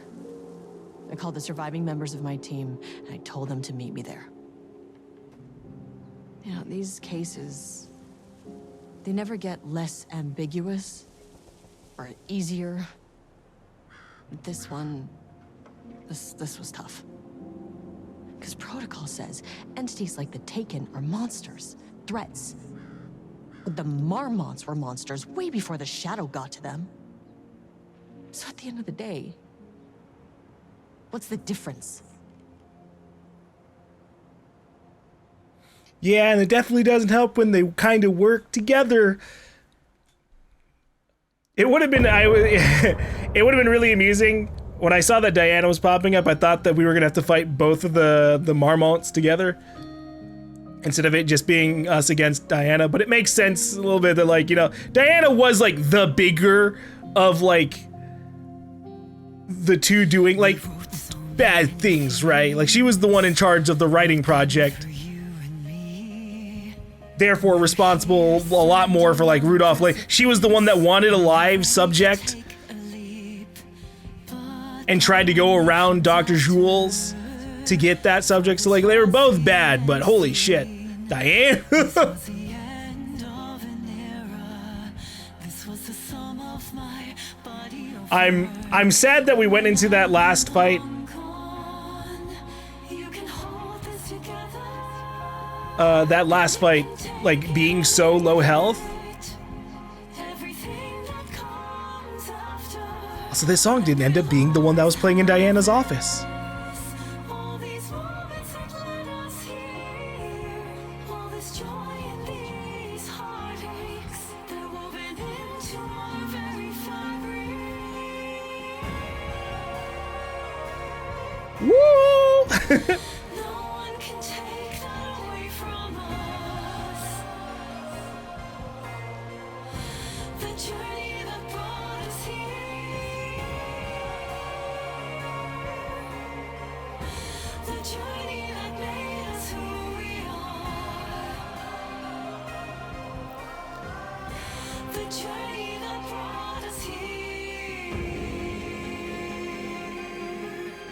I called the surviving members of my team, and I told them to meet me there. You know, these cases, they never get less ambiguous or easier. This one, this was tough. Because protocol says entities like the Taken are monsters, threats. But the Marmonts were monsters way before the Shadow got to them. So at the end of the day, what's the difference? Yeah, and it definitely doesn't help when they kind of work together. It would have been it would have been really amusing when I saw that Diana was popping up. I thought that we were gonna have to fight both of the Marmonts together instead of it just being us against Diana. But it makes sense a little bit that, like, you know, Diana was like the bigger of like the two doing like bad things, right? Like she was the one in charge of the writing project. Therefore responsible a lot more for like Rudolph Lane. She was the one that wanted a live subject and tried to go around Dr. Jules to get that subject. So like they were both bad, but holy shit, Diane. I'm sad that we went into that last fight. That last fight, like, being so low health. So this song didn't end up being the one that was playing in Diana's office. Woo!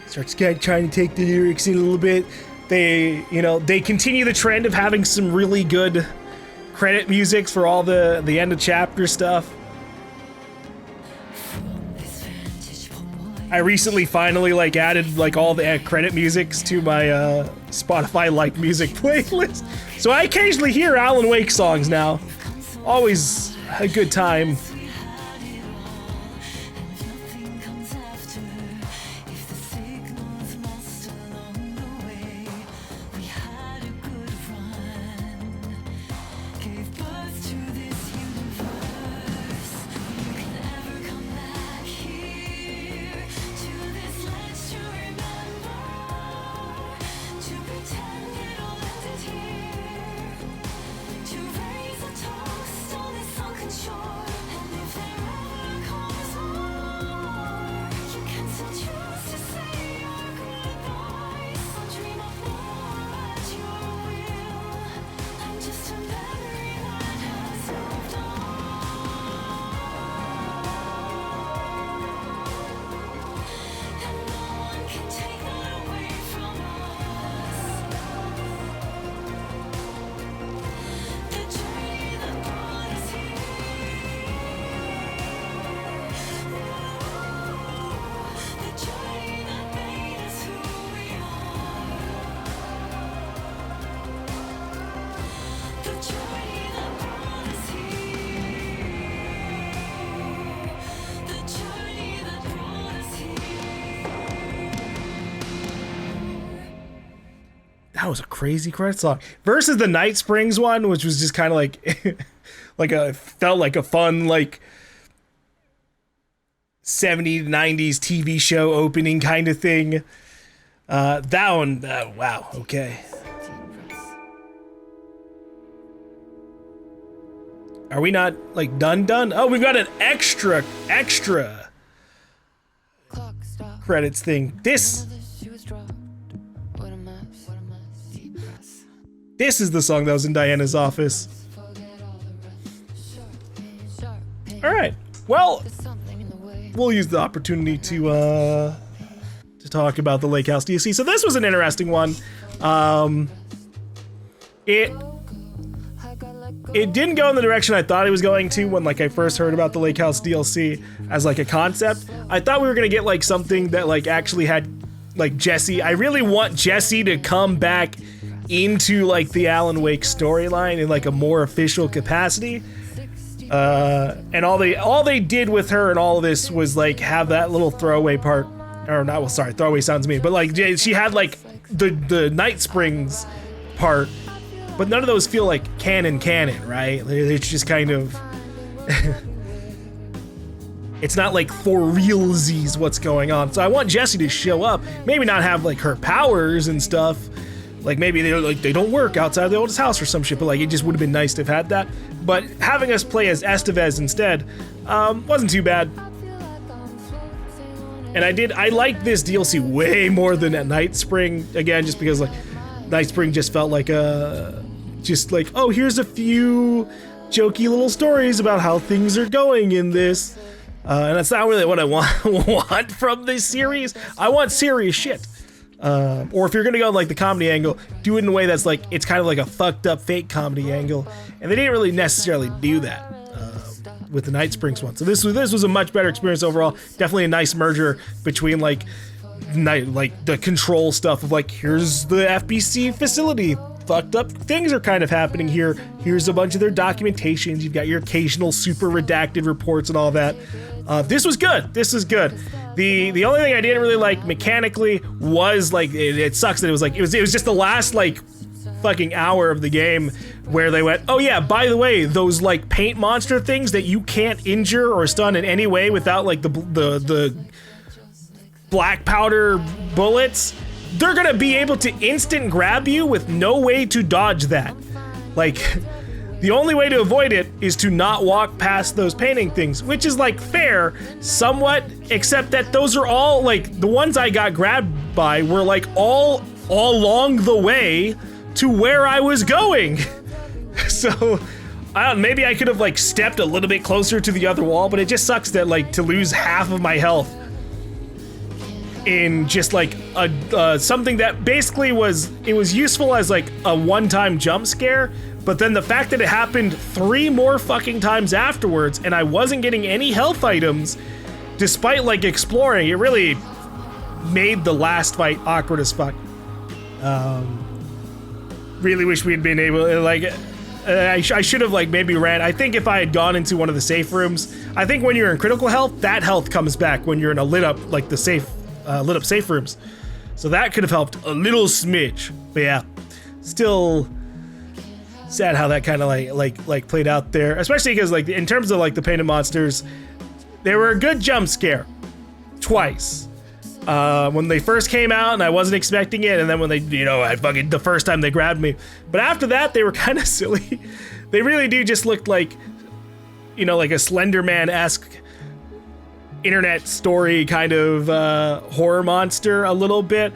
Starts trying to take the lyrics in a little bit. They, you know, they continue the trend of having some really good credit musics for all the end of chapter stuff. I recently finally like added like all the credit musics to my Spotify like music playlist. So I occasionally hear Alan Wake songs now. Always a good time. That was a crazy credit song. Versus the Night Springs one, which was just kind of like, felt like a fun, like, 70s, 90s TV show opening kind of thing. That one, wow, okay. Are we not, like, done? Oh, we've got an extra credits thing. This is the song that was in Diana's office. All right. Well, we'll use the opportunity to talk about the Lake House DLC. So this was an interesting one. It didn't go in the direction I thought it was going to when, like, I first heard about the Lake House DLC as, like, a concept. I thought we were gonna get, like, something that, like, actually had, like, Jesse. I really want Jesse to come back into, like, the Alan Wake storyline in, like, a more official capacity. And all they did with her and all of this was, like, have that little throwaway part, or not, well, sorry, throwaway sounds mean, but, like, she had, like, the Night Springs part, but none of those feel like canon, right? It's just kind of, it's not like for realsies what's going on. So I want Jessie to show up, maybe not have, like, her powers and stuff, like, maybe they don't work outside of the oldest house or some shit, but, like, it just would have been nice to have had that. But having us play as Estevez instead wasn't too bad. And I liked this DLC way more than at Night Spring, again, just because, like, Night Spring just felt like oh, here's a few jokey little stories about how things are going in this. And that's not really what I want from this series. I want serious shit. Or if you're gonna go like the comedy angle, do it in a way that's like, it's kind of like a fucked up fake comedy angle. And they didn't really necessarily do that with the Night Springs one. So this was a much better experience overall. Definitely a nice merger between like the control stuff of like, here's the FBC facility. Fucked up things are kind of happening here. Here's a bunch of their documentations. You've got your occasional super redacted reports and all that. This was good. This is good. The only thing I didn't really like mechanically was like, it sucks that it was just the last like fucking hour of the game where they went, oh yeah, by the way, those like paint monster things that you can't injure or stun in any way without like the black powder bullets, they're gonna be able to instant grab you with no way to dodge that. Like, the only way to avoid it is to not walk past those painting things, which is like fair, somewhat, except that those are all like, the ones I got grabbed by were like all along the way to where I was going. So, maybe I could have like stepped a little bit closer to the other wall, but it just sucks that like to lose half of my health in just like something that basically was useful as like a one-time jump scare, but then the fact that it happened 3 more fucking times afterwards and I wasn't getting any health items despite like exploring, it really made the last fight awkward as fuck. Really wish we'd been able to, like, I should have like maybe ran. I think if I had gone into one of the safe rooms, I think when you're in critical health, that health comes back when you're in a lit up, like the safe, lit up safe rooms. So that could have helped a little smidge. But yeah, still sad how that kind of like played out there, especially because like in terms of like the painted monsters, they were a good jump scare twice. When they first came out and I wasn't expecting it, and then when they, I fucking, the first time they grabbed me. But after that, they were kind of silly. They really do just look like, like a Slender Man-esque internet story kind of horror monster a little bit.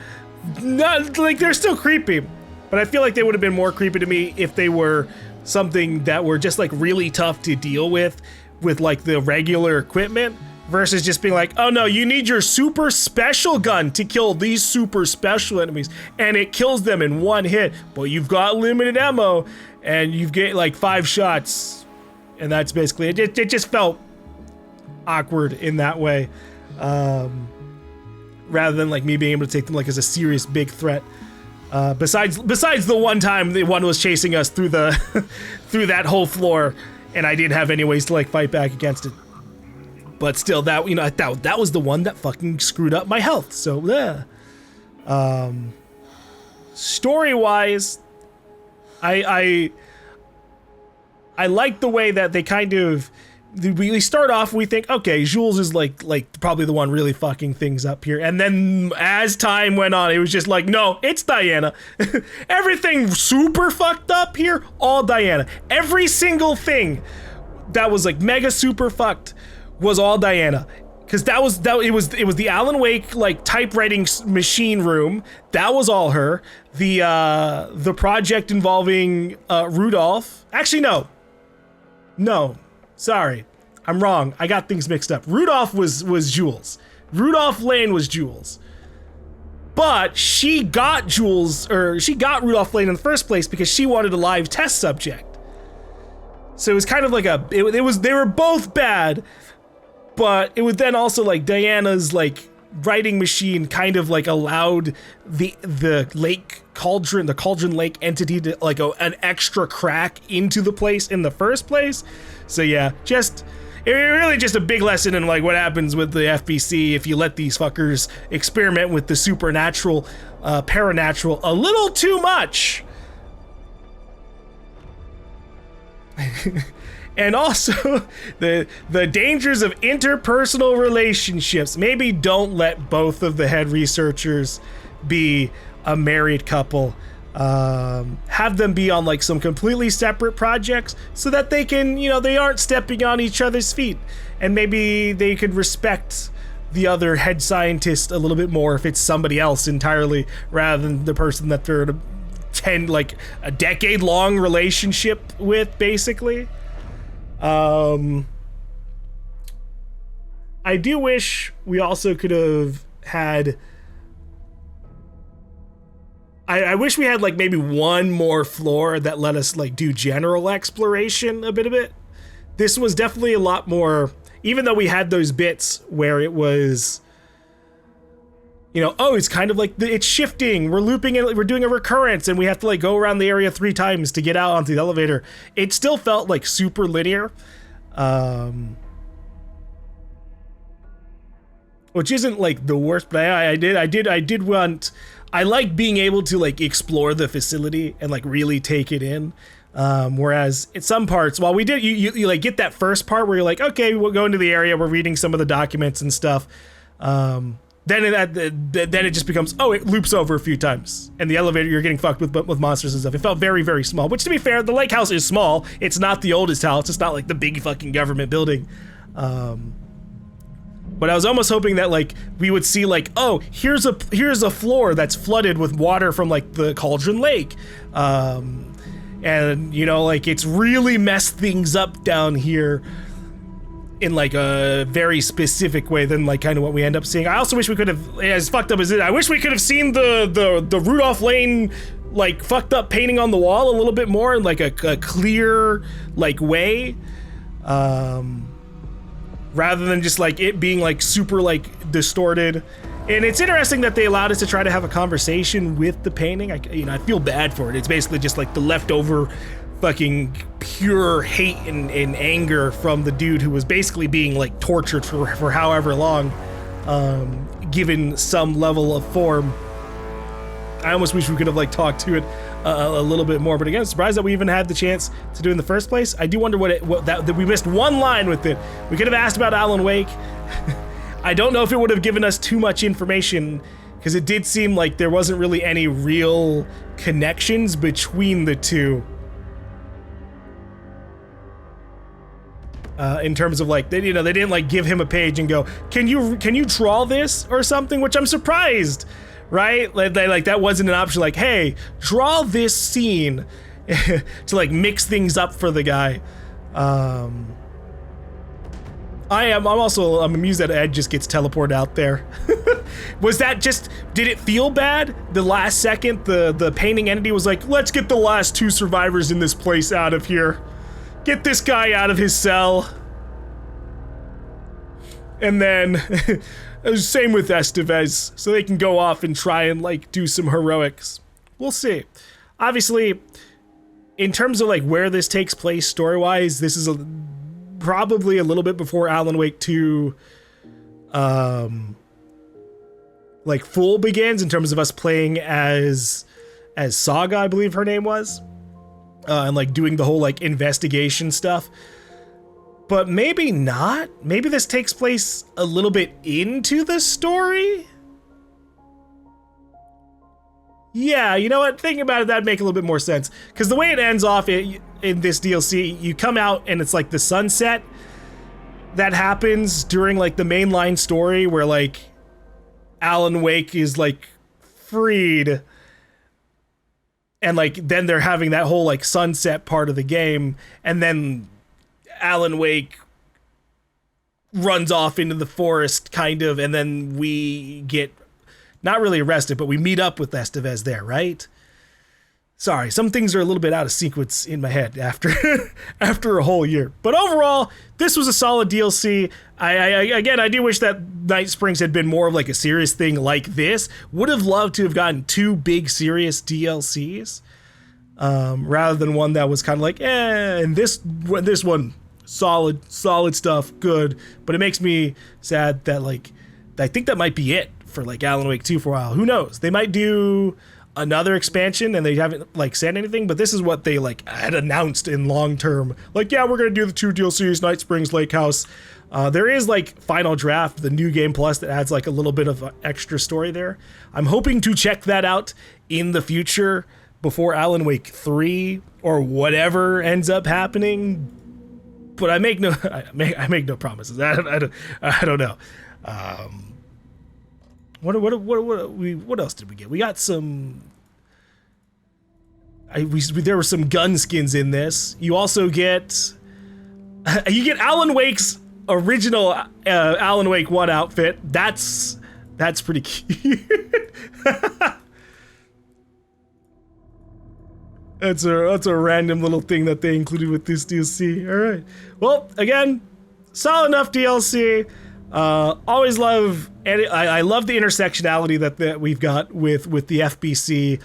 Not like they're still creepy, but I feel like they would have been more creepy to me if they were something that were just like really tough to deal with like the regular equipment. Versus just being like, oh no, you need your super special gun to kill these super special enemies, and it kills them in one hit, but you've got limited ammo, and you get like 5 shots, and that's basically it. It just felt awkward in that way, rather than like me being able to take them like as a serious big threat. Besides the one time the one was chasing us through the through that whole floor, and I didn't have any ways to like fight back against it. But still, that that was the one that fucking screwed up my health. So, yeah. Story-wise, I like the way that they kind of, we start off, we think, okay, Jules is like probably the one really fucking things up here. And then as time went on, it was just like, no, it's Diana. Everything super fucked up here, all Diana. Every single thing that was like mega super fucked was all Diana, because it was the Alan Wake like typewriting machine room. That was all her. The project involving Rudolph. Actually, no, sorry, I'm wrong. I got things mixed up. Rudolph was Jules. Rudolph Lane was Jules. But she got Rudolph Lane in the first place because she wanted a live test subject. So it was kind of like they were both bad. But it was then also like Diana's like writing machine kind of like allowed the lake cauldron, the cauldron lake entity to like go an extra crack into the place in the first place. So yeah, it really just a big lesson in like what happens with the FBC if you let these fuckers experiment with the supernatural, paranatural a little too much. And also, the dangers of interpersonal relationships. Maybe don't let both of the head researchers be a married couple. Have them be on like some completely separate projects so that they can, they aren't stepping on each other's feet. And maybe they could respect the other head scientist a little bit more if it's somebody else entirely rather than the person that they're in a decade-long relationship with, basically. I do wish we also could have had. I wish we had like maybe one more floor that let us like do general exploration a bit of it. This was definitely a lot more, even though we had those bits where it was, it's kind of like it's shifting. We're looping it. We're doing a recurrence, and we have to like go around the area 3 times to get out onto the elevator. It still felt like super linear, which isn't like the worst. But I did want. I like being able to like explore the facility and like really take it in. Whereas in some parts, while we did, you like get that first part where you're like, okay, we'll go into the area. We're reading some of the documents and stuff. Then it just becomes, it loops over a few times. And the elevator, you're getting fucked with monsters and stuff. It felt very, very small. Which, to be fair, the lake house is small. It's not the oldest house. It's not like the big fucking government building. But I was almost hoping that like we would see like, here's a floor that's flooded with water from like the Cauldron Lake. And like it's really messed things up down here in like a very specific way than like kind of what we end up seeing. I also wish we could have, as fucked up as it, I wish we could have seen the Rudolph Lane like fucked up painting on the wall a little bit more in like a clear like way, rather than just like it being like super like distorted. And it's interesting that they allowed us to try to have a conversation with the painting. I feel bad for it. It's basically just like the leftover fucking pure hate and anger from the dude who was basically being like tortured for however long, given some level of form. I almost wish we could have like talked to it a little bit more, but again, I'm surprised that we even had the chance to do it in the first place. I do wonder that we missed one line with it. We could have asked about Alan Wake. I don't know if it would have given us too much information, because it did seem like there wasn't really any real connections between the two. In terms of like, they didn't like give him a page and go, can you draw this or something, which I'm surprised, right? Like that wasn't an option. Like, hey, draw this scene to like mix things up for the guy. I'm amused that Ed just gets teleported out there. Was that just, did it feel bad? The last second, the painting entity was like, let's get the last 2 survivors in this place out of here. Get this guy out of his cell. And then, same with Estevez, so they can go off and try and like do some heroics. We'll see. Obviously, in terms of like where this takes place story-wise, this is probably a little bit before Alan Wake 2 like full begins, in terms of us playing as Saga, I believe her name was, and like doing the whole like investigation stuff. But maybe not. Maybe this takes place a little bit into the story. Yeah, you know what? Thinking about it, that'd make a little bit more sense. Because the way it ends off in this DLC, you come out and it's like the sunset that happens during like the mainline story, where like Alan Wake is like freed, and like then they're having that whole like sunset part of the game, and then Alan Wake runs off into the forest kind of, and then we get not really arrested, but we meet up with Estevez there, right? Sorry, some things are a little bit out of sequence in my head after after a whole year. But overall, this was a solid DLC. I do wish that Night Springs had been more of like a serious thing like this. Would have loved to have gotten 2 big serious DLCs, rather than one that was kind of like, and this one, solid stuff, good. But it makes me sad that like, I think that might be it for like Alan Wake 2 for a while. Who knows? They might do another expansion and they haven't like said anything, but this is what they like had announced in long term. Like, yeah, we're gonna do the 2 DLCs, Night Springs, Lake House. There is like Final Draft, the new game plus, that adds like a little bit of extra story there. I'm hoping to check that out in the future before Alan Wake 3 or whatever ends up happening. But I make no promises. I don't know. What else did we get? We got some. There were some gun skins in this. You also get. You get Alan Wake's original Alan Wake 1 outfit. That's pretty cute. That's a random little thing that they included with this DLC. All right. Well, again, solid enough DLC. Always love. I love the intersectionality that we've got with the FBC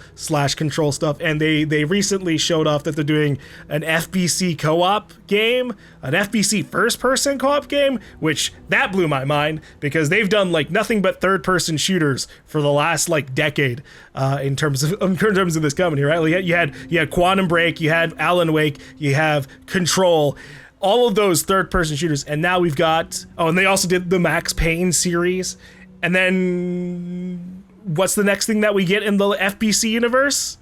/ control stuff, and they recently showed off that they're doing an FBC co-op game, an FBC first-person co-op game, which that blew my mind, because they've done like nothing but third-person shooters for the last like decade, in terms of this company, right? Like, you had Quantum Break, you had Alan Wake, you have Control. All of those third-person shooters, and now we've got... Oh, and they also did the Max Payne series. And then... What's the next thing that we get in the FBC universe?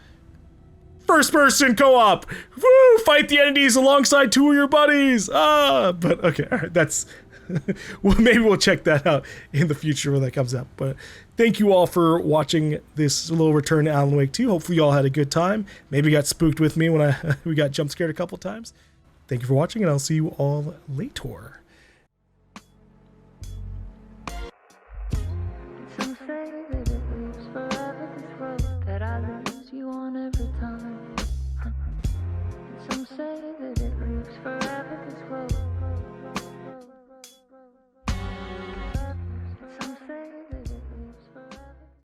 First-person co-op! Woo! Fight the entities alongside 2 of your buddies! But okay, all right, that's... well, maybe we'll check that out in the future when that comes up. But thank you all for watching this little return to Alan Wake 2. Hopefully you all had a good time. Maybe got spooked with me when we got jump scared a couple times. Thank you for watching, and I'll see you all later.